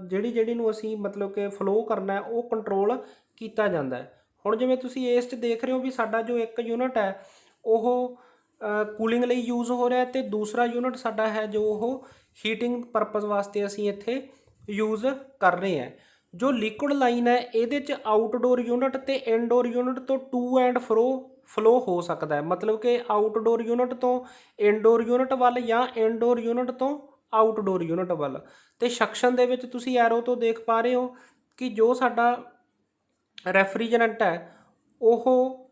ਜਿਹੜੀ ਨੂੰ ਅਸੀਂ ਮਤਲਬ ਕਿ ਫਲੋ ਕਰਨਾ ਹੈ ਉਹ ਕੰਟਰੋਲ ਕੀਤਾ ਜਾਂਦਾ ਹੈ। ਹੁਣ ਜਿਵੇਂ ਤੁਸੀਂ ਇਸ 'ਚ ਦੇਖ ਰਹੇ ਹੋ ਵੀ ਸਾਡਾ ਜੋ ਇੱਕ ਯੂਨਿਟ ਹੈ ਉਹ ਕੂਲਿੰਗ ਲਈ ਯੂਜ਼ ਹੋ ਰਿਹਾ ਤੇ ਦੂਸਰਾ ਯੂਨਿਟ ਸਾਡਾ ਹੈ ਜੋ ਉਹ ਹੀਟਿੰਗ ਪਰਪਸ ਵਾਸਤੇ ਅਸੀਂ ਇੱਥੇ ਯੂਜ਼ ਕਰ ਰਹੇ ਹਾਂ। ਜੋ ਲਿਕੁਇਡ ਲਾਈਨ ਹੈ ਇਹਦੇ 'ਚ ਆਊਟਡੋਰ ਯੂਨਿਟ ਤੇ ਇਨਡੋਰ ਯੂਨਿਟ ਤੋਂ ਟੂ ਐਂਡ ਫਲੋ ਹੋ ਸਕਦਾ ਹੈ, ਮਤਲਬ ਕਿ ਆਊਟਡੋਰ ਯੂਨਿਟ ਤੋਂ ਇਨਡੋਰ ਯੂਨਿਟ ਵੱਲ ਜਾਂ ਇਨਡੋਰ ਯੂਨਿਟ ਤੋਂ ਆਊਟਡੋਰ ਯੂਨਿਟ ਵੱਲ। ਤੇ ਸਕਸ਼ਨ ਦੇ ਵਿੱਚ ਤੁਸੀਂ ਐਰੋ ਤੋਂ ਦੇਖ ਪਾ ਰਹੇ ਹੋ ਕਿ ਜੋ ਸਾਡਾ ਰੈਫਰੀਜਰੈਂਟ ਹੈ ਉਹ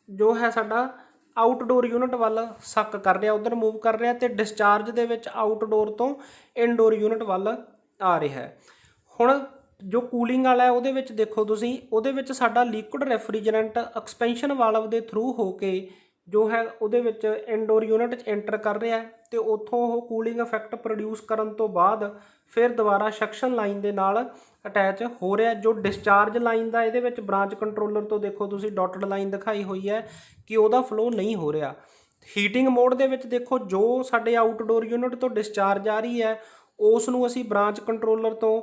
ਜੋ ਹੈ ਸਾਡਾ ਆਊਟਡੋਰ ਯੂਨਿਟ ਵੱਲ ਸੱਕ ਕਰ ਰਿਹਾ, ਉਧਰ ਮੂਵ ਕਰ ਰਿਹਾ, ਤੇ ਡਿਸਚਾਰਜ ਦੇ ਵਿੱਚ ਆਊਟਡੋਰ ਤੋਂ ਇਨਡੋਰ ਯੂਨਿਟ ਵੱਲ ਆ ਰਿਹਾ ਹੈ। ਹੁਣ ਜੋ ਕੂਲਿੰਗ ਵਾਲਾ ਹੈ ਉਹਦੇ ਵਿੱਚ ਦੇਖੋ ਤੁਸੀਂ, ਉਹਦੇ ਵਿੱਚ ਸਾਡਾ ਲਿਕੁਇਡ ਰੈਫਰੀਜਰੈਂਟ ਐਕਸਪੈਂਸ਼ਨ ਵਾਲਵ ਦੇ ਥਰੂ ਹੋ ਕੇ ਜੋ ਹੈ ਉਹਦੇ ਵਿੱਚ ਇਨਡੋਰ ਯੂਨਿਟ 'ਚ ਐਂਟਰ ਕਰ ਰਿਹਾ ਤੇ ਉੱਥੋਂ ਉਹ ਕੂਲਿੰਗ ਇਫੈਕਟ ਪ੍ਰੋਡਿਊਸ ਕਰਨ ਤੋਂ ਬਾਅਦ ਫਿਰ ਦੁਬਾਰਾ ਸਕਸ਼ਨ ਲਾਈਨ ਦੇ ਨਾਲ ਅਟੈਚ ਹੋ ਰਿਹਾ। ਜੋ ਡਿਸਚਾਰਜ ਲਾਈਨ ਦਾ ਇਹਦੇ ਵਿੱਚ ਬ੍ਰਾਂਚ ਕੰਟਰੋਲਰ ਤੋਂ ਦੇਖੋ ਤੁਸੀਂ ਡਾਟਡ ਲਾਈਨ ਦਿਖਾਈ ਹੋਈ ਹੈ ਕਿ ਉਹਦਾ ਫਲੋ ਨਹੀਂ ਹੋ ਰਿਹਾ। ਹੀਟਿੰਗ ਮੋਡ ਦੇ ਵਿੱਚ ਦੇਖੋ ਜੋ ਸਾਡੇ ਆਊਟਡੋਰ ਯੂਨਿਟ ਤੋਂ ਡਿਸਚਾਰਜ ਆ ਰਹੀ ਹੈ ਉਸ ਨੂੰ ਅਸੀਂ ਬ੍ਰਾਂਚ ਕੰਟਰੋਲਰ ਤੋਂ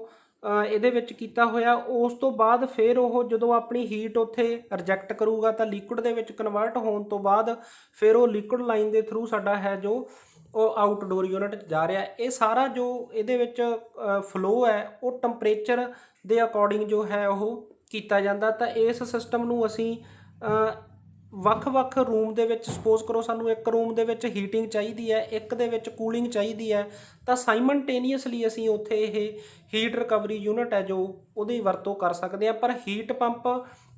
ਇਹਦੇ ਵਿੱਚ ਕੀਤਾ ਹੋਇਆ। ਉਸ ਤੋਂ ਬਾਅਦ ਫਿਰ ਉਹ ਜਦੋਂ ਆਪਣੀ ਹੀਟ ਉੱਥੇ ਰਿਜੈਕਟ ਕਰੂਗਾ ਤਾਂ ਲਿਕੁਇਡ ਦੇ ਵਿੱਚ ਕਨਵਰਟ ਹੋਣ ਤੋਂ ਬਾਅਦ ਫਿਰ ਉਹ ਲਿਕੁਇਡ ਲਾਈਨ ਦੇ ਥਰੂ ਸਾਡਾ ਹੈ ਜੋ ਉਹ ਆਊਟਡੋਰ ਯੂਨਿਟ 'ਚ ਜਾ ਰਿਹਾ। ਇਹ ਸਾਰਾ ਜੋ ਇਹਦੇ ਵਿੱਚ ਫਲੋ ਹੈ ਉਹ ਟੈਂਪਰੇਚਰ ਦੇ ਅਕੋਰਡਿੰਗ ਜੋ ਹੈ ਉਹ ਕੀਤਾ ਜਾਂਦਾ। ਤਾਂ ਇਸ ਸਿਸਟਮ ਨੂੰ ਅਸੀਂ ਵੱਖ-ਵੱਖ ਰੂਮ ਦੇ ਵਿੱਚ, ਸਪੋਜ਼ ਕਰੋ ਸਾਨੂੰ ਇੱਕ ਰੂਮ ਦੇ ਵਿੱਚ ਹੀਟਿੰਗ ਚਾਹੀਦੀ ਹੈ, ਇੱਕ ਦੇ ਵਿੱਚ ਕੂਲਿੰਗ ਚਾਹੀਦੀ ਹੈ, ਤਾਂ ਸਾਈਮਲਟੇਨੀਅਸਲੀ ਅਸੀਂ ਉੱਥੇ ਇਹ ਹੀਟ ਰਿਕਵਰੀ ਯੂਨਿਟ ਹੈ ਜੋ ਉਹਦੀ ਵਰਤੋਂ ਕਰ ਸਕਦੇ ਹਾਂ। ਪਰ ਹੀਟ ਪੰਪ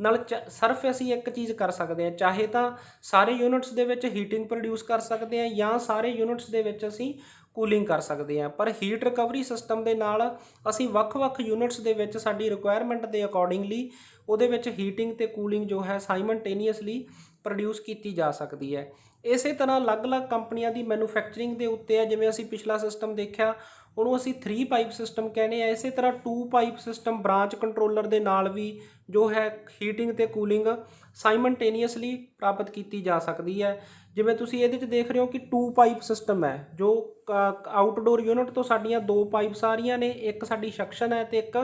ਨਾਲ ਸਿਰਫ ਅਸੀਂ ਇੱਕ ਚੀਜ਼ ਕਰ ਸਕਦੇ ਹਾਂ, ਚਾਹੇ ਤਾਂ ਸਾਰੇ ਯੂਨਿਟਸ ਦੇ ਵਿੱਚ ਹੀਟਿੰਗ ਪ੍ਰੋਡਿਊਸ ਕਰ ਸਕਦੇ ਹਾਂ ਜਾਂ ਸਾਰੇ ਯੂਨਿਟਸ ਦੇ ਵਿੱਚ ਅਸੀਂ ਕੂਲਿੰਗ ਕਰ ਸਕਦੇ ਹਾਂ। ਪਰ ਹੀਟ ਰਿਕਵਰੀ ਸਿਸਟਮ ਦੇ ਨਾਲ ਅਸੀਂ ਵੱਖ-ਵੱਖ ਯੂਨਿਟਸ ਦੇ ਵਿੱਚ ਸਾਡੀ ਰਿਕੁਆਇਰਮੈਂਟ ਦੇ ਅਕੋਰਡਿੰਗਲੀ ਉਹਦੇ ਵਿੱਚ ਹੀਟਿੰਗ ਤੇ ਕੂਲਿੰਗ ਜੋ ਹੈ ਸਾਈਮਲਟੇਨੀਅਸਲੀ ਪ੍ਰੋਡਿਊਸ ਕੀਤੀ ਜਾ ਸਕਦੀ ਹੈ। ਇਸੇ ਤਰ੍ਹਾਂ ਅਲੱਗ-ਅਲੱਗ ਕੰਪਨੀਆਂ ਦੀ ਮੈਨੂਫੈਕਚਰਿੰਗ ਦੇ ਉੱਤੇ ਹੈ। ਜਿਵੇਂ ਅਸੀਂ ਪਿਛਲਾ ਸਿਸਟਮ ਦੇਖਿਆ ਉਹਨੂੰ ਅਸੀਂ 3 ਪਾਈਪ ਸਿਸਟਮ ਕਹਿੰਦੇ ਆ। ਇਸੇ ਤਰ੍ਹਾਂ 2 ਪਾਈਪ ਸਿਸਟਮ ਬ੍ਰਾਂਚ ਕੰਟਰੋਲਰ ਦੇ ਨਾਲ ਵੀ ਜੋ ਹੈ ਹੀਟਿੰਗ ਤੇ ਕੂਲਿੰਗ ਸਾਈਮਲਟੇਨੀਅਸਲੀ ਪ੍ਰਾਪਤ ਕੀਤੀ ਜਾ ਸਕਦੀ ਹੈ। ਜਿਵੇਂ ਤੁਸੀਂ ਇਹਦੇ 'ਚ ਦੇਖ ਰਹੇ ਹੋ ਕਿ 2 ਪਾਈਪ ਸਿਸਟਮ ਹੈ, ਜੋ ਆਊਟਡੋਰ ਯੂਨਿਟ ਤੋਂ ਸਾਡੀਆਂ 2 ਪਾਈਪਸ ਆ ਰਹੀਆਂ ਨੇ, ਇੱਕ ਸਾਡੀ ਸਕਸ਼ਨ ਹੈ ਤੇ ਇੱਕ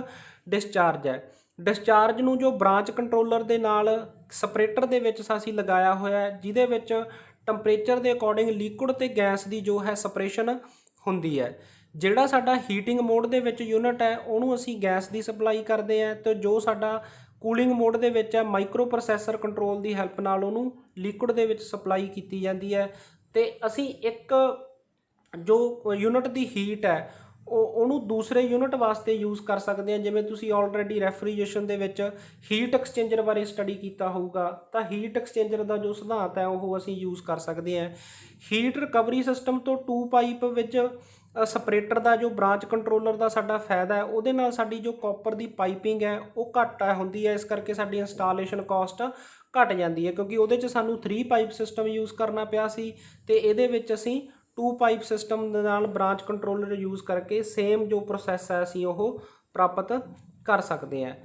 ਡਿਸਚਾਰਜ ਹੈ। ਡਿਸਚਾਰਜ ਨੂੰ ਜੋ ਬ੍ਰਾਂਚ ਕੰਟਰੋਲਰ ਦੇ ਨਾਲ ਸਪਰੇਟਰ ਦੇ ਵਿੱਚ ਅਸੀਂ ਲਗਾਇਆ ਹੋਇਆ ਹੈ, ਜਿਹਦੇ ਵਿੱਚ ਟੈਂਪਰੇਚਰ ਦੇ ਅਕੋਰਡਿੰਗ ਲਿਕੁਇਡ ਤੇ ਗੈਸ ਦੀ ਜੋ ਹੈ ਸਪਰੇਸ਼ਨ ਹੁੰਦੀ ਹੈ। ਜਿਹੜਾ ਸਾਡਾ ਹੀਟਿੰਗ ਮੋਡ ਦੇ ਵਿੱਚ ਯੂਨਿਟ ਹੈ ਉਹਨੂੰ ਅਸੀਂ ਗੈਸ ਦੀ ਸਪਲਾਈ ਕਰਦੇ ਹਾਂ, ਤੇ ਜੋ ਸਾਡਾ ਕੂਲਿੰਗ ਮੋਡ ਦੇ ਵਿੱਚ ਹੈ ਮਾਈਕਰੋ ਪ੍ਰੋਸੈਸਰ ਕੰਟਰੋਲ ਦੀ ਹੈਲਪ ਨਾਲ ਉਹਨੂੰ ਲਿਕੁਇਡ ਦੇ ਵਿੱਚ ਸਪਲਾਈ ਕੀਤੀ ਜਾਂਦੀ ਹੈ। ਤੇ ਅਸੀਂ ਇੱਕ ਜੋ ਯੂਨਿਟ ਦੀ ਹੀਟ ਹੈ ਉਹਨੂੰ ਦੂਸਰੇ ਯੂਨਿਟ ਵਾਸਤੇ ਯੂਜ਼ ਕਰ ਸਕਦੇ ਹਾਂ। ਜਿਵੇਂ ਤੁਸੀਂ ਆਲਰੇਡੀ ਰੈਫਰੀਜਰੇਸ਼ਨ ਦੇ ਵਿੱਚ ਹੀਟ ਐਕਸਚੇਂਜਰ ਬਾਰੇ ਸਟੱਡੀ ਕੀਤਾ ਹੋਊਗਾ, ਤਾਂ ਹੀਟ ਐਕਸਚੇਂਜਰ ਦਾ ਜੋ ਸਿਧਾਂਤ ਹੈ ਉਹ ਅਸੀਂ ਯੂਜ਼ ਕਰ ਸਕਦੇ ਹਾਂ। ਹੀਟ ਰਿਕਵਰੀ ਸਿਸਟਮ ਤੋਂ 2 ਪਾਈਪ ਵਿੱਚ ਸਪਰੇਟਰ ਦਾ ਜੋ ਬ੍ਰਾਂਚ ਕੰਟਰੋਲਰ ਦਾ ਸਾਡਾ ਫਾਇਦਾ ਹੈ, ਉਹਦੇ ਨਾਲ ਸਾਡੀ ਜੋ ਕਾਪਰ ਦੀ ਪਾਈਪਿੰਗ ਹੈ ਉਹ ਘੱਟ ਹੁੰਦੀ ਹੈ। ਇਸ ਕਰਕੇ ਸਾਡੀ ਇੰਸਟਾਲੇਸ਼ਨ ਕਾਸਟ ਘੱਟ ਜਾਂਦੀ ਹੈ, ਕਿਉਂਕਿ ਉਹਦੇ 'ਚ ਸਾਨੂੰ 3 ਪਾਈਪ ਸਿਸਟਮ ਯੂਜ਼ ਕਰਨਾ ਪਿਆ ਸੀ ਤੇ ਇਹਦੇ ਵਿੱਚ ਅਸੀਂ 2 ਪਾਈਪ ਸਿਸਟਮ ਦੇ ਨਾਲ ਬ੍ਰਾਂਚ ਕੰਟਰੋਲਰ ਯੂਜ਼ ਕਰਕੇ ਸੇਮ ਜੋ ਪ੍ਰੋਸੈਸ ਹੈ ਅਸੀਂ ਉਹ ਪ੍ਰਾਪਤ ਕਰ ਸਕਦੇ ਹਾਂ।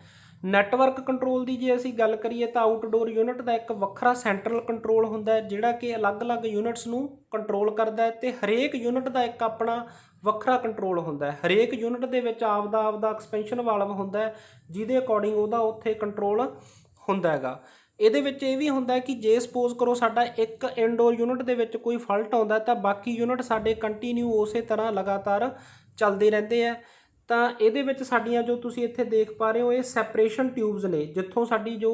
ਨੈਟਵਰਕ ਕੰਟਰੋਲ ਦੀ ਜੇ ਅਸੀਂ ਗੱਲ ਕਰੀਏ ਤਾਂ ਆਊਟਡੋਰ ਯੂਨਿਟ ਦਾ ਇੱਕ ਵੱਖਰਾ ਸੈਂਟਰਲ ਕੰਟਰੋਲ ਹੁੰਦਾ ਹੈ, ਜਿਹੜਾ ਕਿ ਅਲੱਗ-ਅਲੱਗ ਯੂਨਿਟਸ ਨੂੰ ਕੰਟਰੋਲ ਕਰਦਾ ਹੈ, ਤੇ ਹਰੇਕ ਯੂਨਿਟ ਦਾ ਇੱਕ ਆਪਣਾ ਵੱਖਰਾ ਕੰਟਰੋਲ ਹੁੰਦਾ ਹੈ। ਹਰੇਕ ਯੂਨਿਟ ਦੇ ਵਿੱਚ ਆਪਦਾ ਐਕਸਪੈਂਸ਼ਨ ਵਾਲਵ ਹੁੰਦਾ ਹੈ, ਜਿਹਦੇ ਅਕੋਰਡਿੰਗ ਉਹਦਾ ਉੱਥੇ ਕੰਟਰੋਲ ਹੁੰਦਾ ਹੈਗਾ। ਇਹਦੇ ਵਿੱਚ ਇਹ ਵੀ ਹੁੰਦਾ ਕਿ ਜੇ ਸਪੋਜ਼ ਕਰੋ ਸਾਡਾ ਇੱਕ ਇਨਡੋਰ ਯੂਨਿਟ ਦੇ ਵਿੱਚ ਕੋਈ ਫਾਲਟ ਆਉਂਦਾ ਤਾਂ ਬਾਕੀ ਯੂਨਿਟ ਸਾਡੇ ਕੰਟੀਨਿਊ ਉਸੇ ਤਰ੍ਹਾਂ ਲਗਾਤਾਰ ਚੱਲਦੇ ਰਹਿੰਦੇ ਆ। ਤਾਂ ਇਹਦੇ ਵਿੱਚ ਸਾਡੀਆਂ ਜੋ ਤੁਸੀਂ ਇੱਥੇ ਦੇਖ ਪਾ ਰਹੇ ਹੋ ਇਹ ਸੈਪਰੇਸ਼ਨ ਟਿਊਬਸ ਨੇ, ਜਿੱਥੋਂ ਸਾਡੀ ਜੋ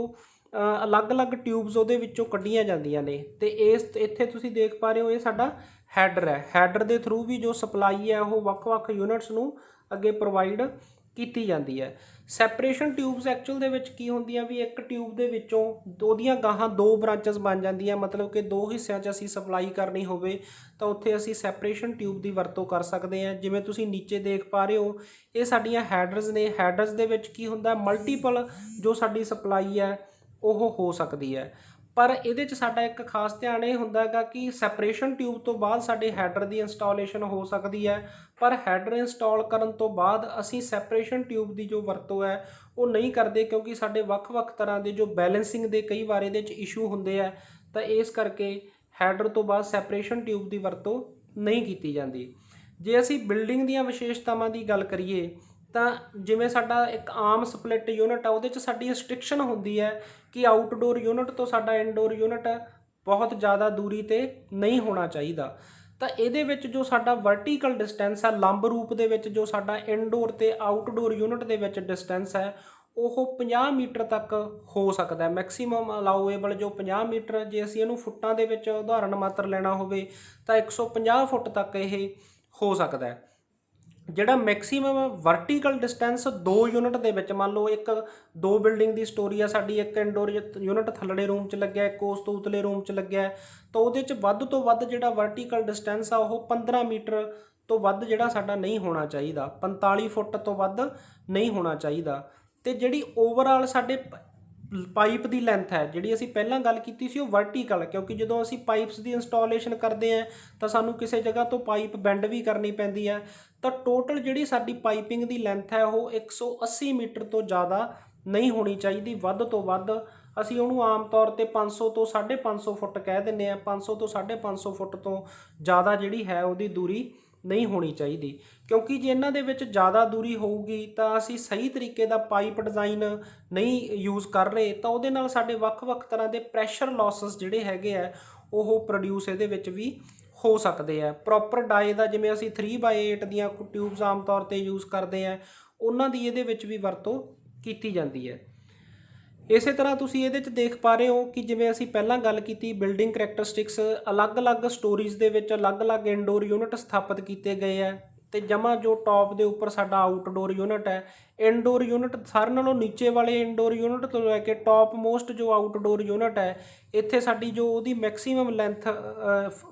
ਅਲੱਗ-ਅਲੱਗ ਟਿਊਬਸ ਉਹਦੇ ਵਿੱਚੋਂ ਕੱਢੀਆਂ ਜਾਂਦੀਆਂ ਨੇ। ਤੇ ਇੱਥੇ ਤੁਸੀਂ ਦੇਖ ਪਾ ਰਹੇ ਹੋ ਇਹ ਸਾਡਾ ਹੈਡਰ ਹੈ। ਹੈਡਰ ਦੇ ਥਰੂ ਵੀ ਜੋ ਸਪਲਾਈ ਹੈ ਉਹ ਵੱਖ-ਵੱਖ ਯੂਨਿਟਸ ਨੂੰ ਅੱਗੇ ਪ੍ਰੋਵਾਈਡ ਕੀਤੀ ਜਾਂਦੀ ਹੈ। ਸੈਪਰੇਸ਼ਨ ਟਿਊਬਸ ਐਕਚੁਅਲ ਦੇ ਵਿੱਚ ਕੀ ਹੁੰਦੀਆਂ ਵੀ ਇੱਕ ਟਿਊਬ ਦੇ ਵਿੱਚੋਂ ਉਹਦੀਆਂ ਗਾਹਾਂ 2 ਬ੍ਰਾਂਚਸ ਬਣ ਜਾਂਦੀਆਂ, ਮਤਲਬ ਕਿ 2 ਹਿੱਸਿਆਂ 'ਚ ਅਸੀਂ ਸਪਲਾਈ ਕਰਨੀ ਹੋਵੇ ਤਾਂ ਉੱਥੇ ਅਸੀਂ ਸੈਪਰੇਸ਼ਨ ਟਿਊਬ ਦੀ ਵਰਤੋਂ ਕਰ ਸਕਦੇ ਹਾਂ। ਜਿਵੇਂ ਤੁਸੀਂ ਨੀਚੇ ਦੇਖ ਪਾ ਰਹੇ ਹੋ ਇਹ ਸਾਡੀਆਂ ਹੈਡਰਸ ਨੇ। ਹੈਡਰਸ ਦੇ ਵਿੱਚ ਕੀ ਹੁੰਦਾ, ਮਲਟੀਪਲ ਜੋ ਸਾਡੀ ਸਪਲਾਈ ਹੈ ਉਹ ਹੋ ਸਕਦੀ ਹੈ, ਪਰ ਇਹਦੇ 'ਚ ਸਾਡਾ ਇੱਕ ਖਾਸ ਧਿਆਨ ਇਹ ਹੁੰਦਾ ਹੈਗਾ ਕਿ ਸੈਪਰੇਸ਼ਨ ਟਿਊਬ ਤੋਂ ਬਾਅਦ ਸਾਡੇ ਹੈਡਰ ਦੀ ਇੰਸਟਾਲੇਸ਼ਨ ਹੋ ਸਕਦੀ ਹੈ, ਪਰ ਹੈਡਰ ਇੰਸਟਾਲ ਕਰਨ ਤੋਂ ਬਾਅਦ ਅਸੀਂ ਸੈਪਰੇਸ਼ਨ ਟਿਊਬ ਦੀ ਜੋ ਵਰਤੋਂ ਹੈ ਉਹ ਨਹੀਂ ਕਰਦੇ, ਕਿਉਂਕਿ ਸਾਡੇ ਵੱਖ-ਵੱਖ ਤਰ੍ਹਾਂ ਦੇ ਜੋ ਬੈਲੈਂਸਿੰਗ ਦੇ ਕਈ ਵਾਰ ਇਹਦੇ 'ਚ ਇਸ਼ੂ ਹੁੰਦੇ ਆ, ਤਾਂ ਇਸ ਕਰਕੇ ਹੈਡਰ ਤੋਂ ਬਾਅਦ ਸੈਪਰੇਸ਼ਨ ਟਿਊਬ ਦੀ ਵਰਤੋਂ ਨਹੀਂ ਕੀਤੀ ਜਾਂਦੀ। ਜੇ ਅਸੀਂ ਬਿਲਡਿੰਗ ਦੀਆਂ ਵਿਸ਼ੇਸ਼ਤਾਵਾਂ ਦੀ ਗੱਲ ਕਰੀਏ ਤਾਂ ਜਿਵੇਂ ਸਾਡਾ ਇੱਕ ਆਮ ਸਪਲਿਟ ਯੂਨਿਟ ਆ ਉਹਦੇ 'ਚ ਸਾਡੀ ਰਿਸਟ੍ਰਿਕਸ਼ਨ ਹੁੰਦੀ ਹੈ ਕਿ ਆਊਟਡੋਰ ਯੂਨਿਟ ਤੋਂ ਸਾਡਾ ਇਨਡੋਰ ਯੂਨਿਟ ਬਹੁਤ ਜ਼ਿਆਦਾ ਦੂਰੀ 'ਤੇ ਨਹੀਂ ਹੋਣਾ ਚਾਹੀਦਾ। ਤਾਂ ਇਹਦੇ ਵਿੱਚ ਜੋ ਸਾਡਾ ਵਰਟੀਕਲ ਡਿਸਟੈਂਸ ਹੈ, ਲੰਬ ਰੂਪ ਦੇ ਵਿੱਚ ਜੋ ਸਾਡਾ ਇਨਡੋਰ ਤੇ ਆਊਟਡੋਰ ਯੂਨਿਟ ਦੇ ਵਿੱਚ ਡਿਸਟੈਂਸ ਹੈ ਉਹ 50 ਮੀਟਰ ਤੱਕ ਹੋ ਸਕਦਾ ਹੈ। ਮੈਕਸੀਮਮ ਅਲਾਉਏਬਲ ਜੋ 50 ਮੀਟਰ, ਜੇ ਅਸੀਂ ਇਹਨੂੰ ਫੁੱਟਾਂ ਦੇ ਵਿੱਚ ਉਦਾਹਰਨ ਮਾਤਰ ਲੈਣਾ ਹੋਵੇ ਤਾਂ 150 ਫੁੱਟ ਤੱਕ ਇਹ ਹੋ ਸਕਦਾ ਹੈ। ਜਿਹੜਾ ਮੈਕਸੀਮਮ ਵਰਟੀਕਲ ਡਿਸਟੈਂਸ 2 ਯੂਨਿਟ ਦੇ ਵਿੱਚ, ਮੰਨ ਲਓ 2 ਬਿਲਡਿੰਗ ਦੀ ਸਟੋਰੀ ਆ ਸਾਡੀ, ਇੱਕ ਇਨਡੋਰ ਯੂਨਿਟ ਥੱਲੜੇ ਰੂਮ 'ਚ ਲੱਗਿਆ, ਇੱਕ ਉਸ ਤੋਂ ਉਤਲੇ ਰੂਮ 'ਚ ਲੱਗਿਆ, ਤਾਂ ਉਹਦੇ 'ਚ ਵੱਧ ਤੋਂ ਵੱਧ ਜਿਹੜਾ ਵਰਟੀਕਲ ਡਿਸਟੈਂਸ ਆ ਉਹ 15 ਮੀਟਰ ਤੋਂ ਵੱਧ ਜਿਹੜਾ ਸਾਡਾ ਨਹੀਂ ਹੋਣਾ ਚਾਹੀਦਾ, 45 ਫੁੱਟ ਤੋਂ ਵੱਧ ਨਹੀਂ ਹੋਣਾ ਚਾਹੀਦਾ। ਤੇ ਜਿਹੜੀ ਓਵਰਆਲ ਸਾਡੇ ਪਾਈਪ ਦੀ ਲੈਂਥ ਹੈ, ਜਿਹੜੀ ਅਸੀਂ ਪਹਿਲਾਂ ਗੱਲ ਕੀਤੀ ਸੀ ਉਹ ਵਰਟੀਕਲ, ਕਿਉਂਕਿ ਜਦੋਂ ਅਸੀਂ ਪਾਈਪਸ ਦੀ ਇੰਸਟਾਲੇਸ਼ਨ ਕਰਦੇ ਹਾਂ ਤਾਂ ਸਾਨੂੰ ਕਿਸੇ ਜਗ੍ਹਾ ਤੋਂ ਪਾਈਪ ਬੈਂਡ ਵੀ ਕਰਨੀ ਪੈਂਦੀ ਹੈ, ਤਾਂ ਟੋਟਲ ਜਿਹੜੀ ਸਾਡੀ ਪਾਈਪਿੰਗ ਦੀ ਲੈਂਥ ਹੈ ਉਹ 180 ਮੀਟਰ ਤੋਂ ਜ਼ਿਆਦਾ ਨਹੀਂ ਹੋਣੀ ਚਾਹੀਦੀ। ਵੱਧ ਤੋਂ ਵੱਧ ਅਸੀਂ ਉਹਨੂੰ ਆਮ ਤੌਰ 'ਤੇ 500 ਤੋਂ 550 ਫੁੱਟ ਕਹਿ ਦਿੰਦੇ ਹਾਂ। 500 ਤੋਂ 550 ਫੁੱਟ ਤੋਂ ਜ਼ਿਆਦਾ ਜਿਹੜੀ ਹੈ ਉਹਦੀ ਦੂਰੀ ਨਹੀਂ ਹੋਣੀ ਚਾਹੀਦੀ, ਕਿਉਂਕਿ ਜੇ ਇਹਨਾਂ ਦੇ ਵਿੱਚ ਜ਼ਿਆਦਾ ਦੂਰੀ ਹੋਊਗੀ ਤਾਂ ਅਸੀਂ ਸਹੀ ਤਰੀਕੇ ਦਾ ਪਾਈਪ ਡਿਜ਼ਾਈਨ ਨਹੀਂ ਯੂਜ਼ ਕਰ ਰਹੇ, ਤਾਂ ਉਹਦੇ ਨਾਲ ਸਾਡੇ ਵੱਖ-ਵੱਖ ਤਰ੍ਹਾਂ ਦੇ ਪ੍ਰੈਸ਼ਰ ਲਾਸਸ ਜਿਹੜੇ ਹੈਗੇ ਆ ਉਹ ਪ੍ਰੋਡਿਊਸ ਇਹਦੇ ਵਿੱਚ ਵੀ ਹੋ ਸਕਦੇ ਆ। ਪ੍ਰੋਪਰ ਡਾਈ ਦਾ, ਜਿਵੇਂ ਅਸੀਂ 3/8 ਦੀਆਂ ਟਿਊਬਸ ਆਮ ਤੌਰ 'ਤੇ ਯੂਜ਼ ਕਰਦੇ ਆ, ਉਹਨਾਂ ਦੀ ਇਹਦੇ ਵਿੱਚ ਵੀ ਵਰਤੋਂ ਕੀਤੀ ਜਾਂਦੀ ਹੈ। ਇਸੇ ਤਰ੍ਹਾਂ ਤੁਸੀਂ ਇਹਦੇ 'ਚ ਦੇਖ ਪਾ ਰਹੇ ਹੋ ਕਿ ਜਿਵੇਂ ਅਸੀਂ ਪਹਿਲਾਂ ਗੱਲ ਕੀਤੀ ਬਿਲਡਿੰਗ ਕਰੈਕਟਰਿਸਟਿਕਸ, ਅਲੱਗ-ਅਲੱਗ ਸਟੋਰੀਜ਼ ਦੇ ਵਿੱਚ ਅਲੱਗ-ਅਲੱਗ ਇਨਡੋਰ ਯੂਨਿਟ ਸਥਾਪਿਤ ਕੀਤੇ ਗਏ ਆ, ਤੇ ਜਮਾ ਜੋ ਟੌਪ ਦੇ ਉੱਪਰ ਸਾਡਾ ਆਊਟਡੋਰ ਯੂਨਿਟ ਹੈ। ਇਨਡੋਰ ਯੂਨਿਟ ਸਾਰਿਆਂ ਨਾਲੋਂ ਨੀਚੇ ਵਾਲੇ ਇਨਡੋਰ ਯੂਨਿਟ ਤੋਂ ਲੈ ਕੇ ਟੌਪ ਮੋਸਟ ਜੋ ਆਊਟਡੋਰ ਯੂਨਿਟ ਹੈ, ਇੱਥੇ ਸਾਡੀ ਜੋ ਉਹਦੀ ਮੈਕਸੀਮਮ ਲੈਂਥ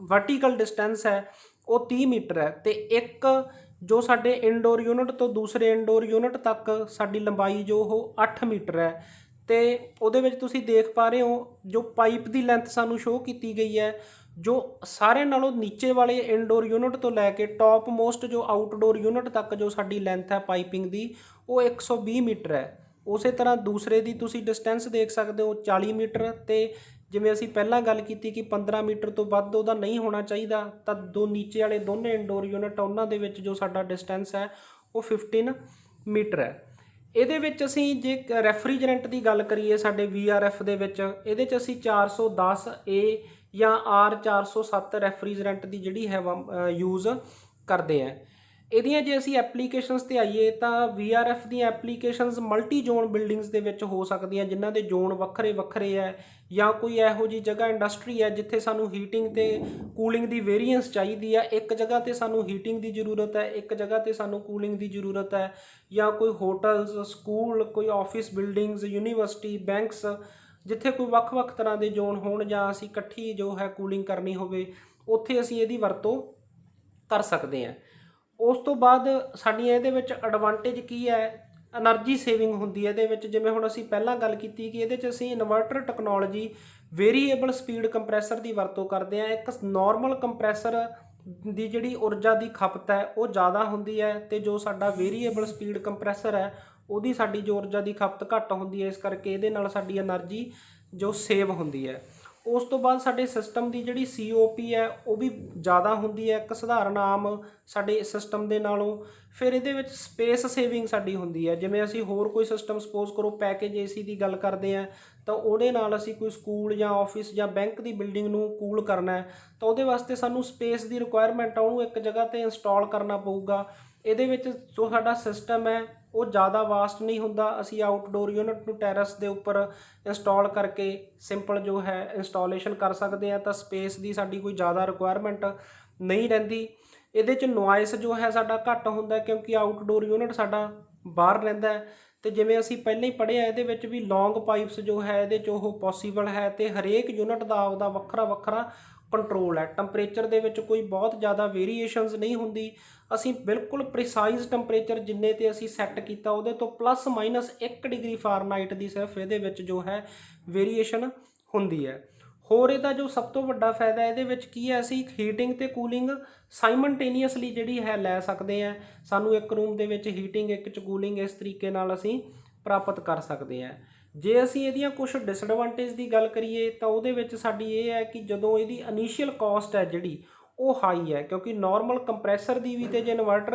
ਵਰਟੀਕਲ ਡਿਸਟੈਂਸ ਹੈ ਉਹ 30 ਮੀਟਰ ਹੈ, ਤੇ ਇੱਕ ਜੋ ਸਾਡੇ ਇਨਡੋਰ ਯੂਨਿਟ ਤੋਂ ਦੂਸਰੇ ਇਨਡੋਰ ਯੂਨਿਟ ਤੱਕ ਸਾਡੀ ਲੰਬਾਈ ਜੋ ਉਹ 8 ਮੀਟਰ ਹੈ। ਤੇ ਉਹਦੇ ਵਿੱਚ ਤੁਸੀਂ ਦੇਖ ਪਾ ਰਹੇ ਹੋ ਜੋ ਪਾਈਪ ਦੀ ਲੈਂਥ ਸਾਨੂੰ ਸ਼ੋਅ ਕੀਤੀ ਗਈ ਹੈ ਜੋ ਸਾਰਿਆਂ ਨਾਲੋਂ ਨੀਚੇ ਵਾਲੇ ਇਨਡੋਰ ਯੂਨਿਟ ਤੋਂ ਲੈ ਕੇ ਟੌਪ ਮੋਸਟ ਜੋ ਆਊਟਡੋਰ ਯੂਨਿਟ ਤੱਕ ਜੋ ਸਾਡੀ ਲੈਂਥ ਹੈ ਪਾਈਪਿੰਗ ਦੀ ਉਹ 120 ਮੀਟਰ ਹੈ। ਉਸੇ ਤਰ੍ਹਾਂ ਦੂਸਰੇ ਦੀ ਤੁਸੀਂ ਡਿਸਟੈਂਸ ਦੇਖ ਸਕਦੇ ਹੋ 40 ਮੀਟਰ, ਤੇ ਜਿਵੇਂ ਅਸੀਂ ਪਹਿਲਾਂ ਗੱਲ ਕੀਤੀ ਕਿ 15 ਮੀਟਰ ਤੋਂ ਵੱਧ ਉਹਦਾ ਨਹੀਂ ਹੋਣਾ ਚਾਹੀਦਾ, ਤਾਂ ਦੋ ਨੀਚੇ ਵਾਲੇ ਦੋਨੇ ਇਨਡੋਰ ਯੂਨਿਟ ਉਹਨਾਂ ਦੇ ਵਿੱਚ ਜੋ ਸਾਡਾ ਡਿਸਟੈਂਸ ਹੈ ਉਹ 15 ਮੀਟਰ ਹੈ। ਇਹਦੇ ਵਿੱਚ ਅਸੀਂ ਜੇ ਰੈਫਰੀਜਰੈਂਟ ਦੀ ਗੱਲ ਕਰੀਏ ਸਾਡੇ VRF ਦੇ ਵਿੱਚ, ਇਹਦੇ 'ਚ ਅਸੀਂ 410A ਜਾਂ R407 ਰੈਫਰੀਜਰੈਂਟ ਦੀ ਜਿਹੜੀ ਹੈ ਯੂਜ਼ ਕਰਦੇ ਹਾਂ। ਇਹਦੀਆਂ ਜੇ ਅਸੀਂ ਐਪਲੀਕੇਸ਼ਨਸ 'ਤੇ ਆਈਏ ਤਾਂ VRF ਦੀਆਂ ਐਪਲੀਕੇਸ਼ਨਸ ਮਲਟੀ ਜ਼ੋਨ ਬਿਲਡਿੰਗਸ ਦੇ ਵਿੱਚ ਹੋ ਸਕਦੀਆਂ, ਜਿਨ੍ਹਾਂ ਦੇ ਜ਼ੋਨ ਵੱਖਰੇ ਵੱਖਰੇ ਹੈ, ਜਾਂ ਕੋਈ ਇਹੋ ਜਿਹੀ ਜਗ੍ਹਾ ਇੰਡਸਟਰੀ ਹੈ ਜਿੱਥੇ ਸਾਨੂੰ ਹੀਟਿੰਗ ਤੇ ਕੂਲਿੰਗ ਦੀ ਵੇਰੀਐਂਸ ਚਾਹੀਦੀ ਹੈ। ਇੱਕ ਜਗ੍ਹਾ 'ਤੇ ਸਾਨੂੰ ਹੀਟਿੰਗ ਦੀ ਜ਼ਰੂਰਤ ਹੈ, ਇੱਕ ਜਗ੍ਹਾ 'ਤੇ ਸਾਨੂੰ ਕੂਲਿੰਗ ਦੀ ਜ਼ਰੂਰਤ ਹੈ, ਜਾਂ ਕੋਈ ਹੋਟਲਸ, ਸਕੂਲ, ਕੋਈ ਆਫਿਸ ਬਿਲਡਿੰਗਸ, ਯੂਨੀਵਰਸਿਟੀ, ਬੈਂਕਸ, ਜਿੱਥੇ ਕੋਈ ਵੱਖ-ਵੱਖ ਤਰ੍ਹਾਂ ਦੇ ਜ਼ੋਨ ਹੋਣ ਜਾਂ ਅਸੀਂ ਇਕੱਠੀ ਜੋ ਹੈ ਕੂਲਿੰਗ ਕਰਨੀ ਹੋਵੇ, ਉੱਥੇ ਅਸੀਂ ਇਹਦੀ ਵਰਤੋਂ ਕਰ ਸਕਦੇ ਹਾਂ। ਉਸ ਤੋਂ ਬਾਅਦ ਸਾਡੀਆਂ ਇਹਦੇ ਵਿੱਚ ਐਡਵਾਂਟੇਜ ਕੀ ਹੈ, ਐਨਰਜੀ ਸੇਵਿੰਗ ਹੁੰਦੀ ਹੈ ਇਹਦੇ ਵਿੱਚ। ਜਿਵੇਂ ਹੁਣ ਅਸੀਂ ਪਹਿਲਾਂ ਗੱਲ ਕੀਤੀ ਕਿ ਇਹਦੇ 'ਚ ਅਸੀਂ inverter technology variable speed compressor ਦੀ ਵਰਤੋਂ ਕਰਦੇ ਹਾਂ। ਇੱਕ ਨੋਰਮਲ ਕੰਪਰੈਸਰ ਦੀ ਜਿਹੜੀ ਊਰਜਾ ਦੀ ਖਪਤ ਹੈ ਉਹ ਜ਼ਿਆਦਾ ਹੁੰਦੀ ਹੈ, ਅਤੇ ਜੋ ਸਾਡਾ ਵੇਰੀਏਬਲ ਸਪੀਡ ਕੰਪਰੈਸਰ ਹੈ ਉਹਦੀ ਸਾਡੀ ਜੋ ਊਰਜਾ ਦੀ ਖਪਤ ਘੱਟ ਹੁੰਦੀ ਹੈ। ਇਸ ਕਰਕੇ ਇਹਦੇ ਨਾਲ ਸਾਡੀ ਐਨਰਜੀ ਜੋ ਸੇਵ ਹੁੰਦੀ ਹੈ। ਉਸ ਤੋਂ ਬਾਅਦ ਸਾਡੇ ਸਿਸਟਮ ਦੀ ਜਿਹੜੀ COP ਹੈ ਉਹ ਵੀ ਜ਼ਿਆਦਾ ਹੁੰਦੀ ਹੈ ਇੱਕ ਸਧਾਰਨ ਆਮ ਸਾਡੇ ਸਿਸਟਮ ਦੇ ਨਾਲੋਂ। ਫਿਰ ਇਹਦੇ ਵਿੱਚ ਸਪੇਸ ਸੇਵਿੰਗ ਸਾਡੀ ਹੁੰਦੀ ਹੈ। ਜਿਵੇਂ ਅਸੀਂ ਹੋਰ ਕੋਈ ਸਿਸਟਮ ਸਪੋਜ਼ ਕਰੋ ਪੈਕੇਜ AC ਦੀ ਗੱਲ ਕਰਦੇ ਹਾਂ, ਤਾਂ ਉਹਦੇ ਨਾਲ ਅਸੀਂ ਕੋਈ ਸਕੂਲ ਜਾਂ ਆਫਿਸ ਜਾਂ ਬੈਂਕ ਦੀ ਬਿਲਡਿੰਗ ਨੂੰ ਕੂਲ ਕਰਨਾ ਹੈ, ਤਾਂ ਉਹਦੇ ਵਾਸਤੇ ਸਾਨੂੰ ਸਪੇਸ ਦੀ ਰਿਕੁਆਇਰਮੈਂਟ ਆ, ਉਹਨੂੰ ਇੱਕ ਜਗ੍ਹਾ 'ਤੇ ਇੰਸਟਾਲ ਕਰਨਾ ਪਊਗਾ। ਇਹਦੇ ਵਿੱਚ ਜੋ ਸਾਡਾ ਸਿਸਟਮ ਹੈ ਉਹ ਜ਼ਿਆਦਾ ਵਾਸਟ ਨਹੀਂ ਹੁੰਦਾ। ਅਸੀਂ ਆਊਟਡੋਰ ਯੂਨਿਟ ਨੂੰ ਟੈਰਸ ਦੇ ਉੱਪਰ ਇੰਸਟਾਲ ਕਰਕੇ ਸਿੰਪਲ ਜੋ ਹੈ ਇੰਸਟਾਲੇਸ਼ਨ ਕਰ ਸਕਦੇ ਹਾਂ, ਤਾਂ ਸਪੇਸ ਦੀ ਸਾਡੀ ਕੋਈ ਜ਼ਿਆਦਾ ਰਿਕੁਆਇਰਮੈਂਟ ਨਹੀਂ ਰਹਿੰਦੀ। ਇਹਦੇ 'ਚ ਨੋਇਸ ਜੋ ਹੈ ਸਾਡਾ ਘੱਟ ਹੁੰਦਾ, ਕਿਉਂਕਿ ਆਊਟਡੋਰ ਯੂਨਿਟ ਸਾਡਾ ਬਾਹਰ ਰਹਿੰਦਾ ਹੈ। ਅਤੇ ਜਿਵੇਂ ਅਸੀਂ ਪਹਿਲਾਂ ਹੀ ਪੜ੍ਹਿਆ ਇਹਦੇ ਵਿੱਚ ਵੀ ਲੌਂਗ ਪਾਈਪਸ ਜੋ ਹੈ ਇਹਦੇ 'ਚ ਉਹ ਪੋਸੀਬਲ ਹੈ, ਅਤੇ ਹਰੇਕ ਯੂਨਿਟ ਦਾ ਆਪਦਾ ਵੱਖਰਾ ਵੱਖਰਾ ਕੰਟਰੋਲ ਹੈ। ਟੈਂਪਰੇਚਰ ਦੇ ਵਿੱਚ ਕੋਈ ਬਹੁਤ ਜ਼ਿਆਦਾ ਵੇਰੀਏਸ਼ਨਸ ਨਹੀਂ ਹੁੰਦੀ। ਅਸੀਂ ਬਿਲਕੁਲ ਪ੍ਰੀਸਾਈਜ਼ ਟੈਂਪਰੇਚਰ ਜਿੰਨੇ 'ਤੇ ਅਸੀਂ ਸੈੱਟ ਕੀਤਾ ਉਹਦੇ ਤੋਂ +- 1 ਡਿਗਰੀ ਫਾਰਨਾਈਟ ਦੀ ਸਿਰਫ ਇਹਦੇ ਵਿੱਚ ਜੋ ਹੈ ਵੇਰੀਏਸ਼ਨ ਹੁੰਦੀ ਹੈ। ਹੋਰ ਇਹਦਾ ਜੋ ਸਭ ਤੋਂ ਵੱਡਾ ਫਾਇਦਾ ਇਹਦੇ ਵਿੱਚ ਕੀ ਹੈ, ਅਸੀਂ ਹੀਟਿੰਗ ਅਤੇ ਕੂਲਿੰਗ ਸਾਈਮਲਟੇਨੀਅਸਲੀ ਜਿਹੜੀ ਹੈ ਲੈ ਸਕਦੇ ਹਾਂ। ਸਾਨੂੰ ਇੱਕ ਰੂਮ ਦੇ ਵਿੱਚ ਹੀਟਿੰਗ, ਇੱਕ 'ਚ ਕੂਲਿੰਗ, ਇਸ ਤਰੀਕੇ ਨਾਲ ਅਸੀਂ ਪ੍ਰਾਪਤ ਕਰ ਸਕਦੇ ਹਾਂ। ਜੇ ਅਸੀਂ ਇਹਦੀਆਂ ਕੁਛ ਡਿਸਐਡਵਾਂਟੇਜ ਦੀ ਗੱਲ ਕਰੀਏ ਤਾਂ ਉਹਦੇ ਵਿੱਚ ਸਾਡੀ ਇਹ ਹੈ ਕਿ ਜਦੋਂ ਇਹਦੀ ਇਨੀਸ਼ੀਅਲ ਕਾਸਟ ਹੈ ਜਿਹੜੀ ਉਹ ਹਾਈ ਹੈ, ਕਿਉਂਕਿ ਨੋਰਮਲ ਕੰਪਰੈਸਰ ਦੀ ਵੀ ਅਤੇ ਜੇ ਇਨਵਰਟਰ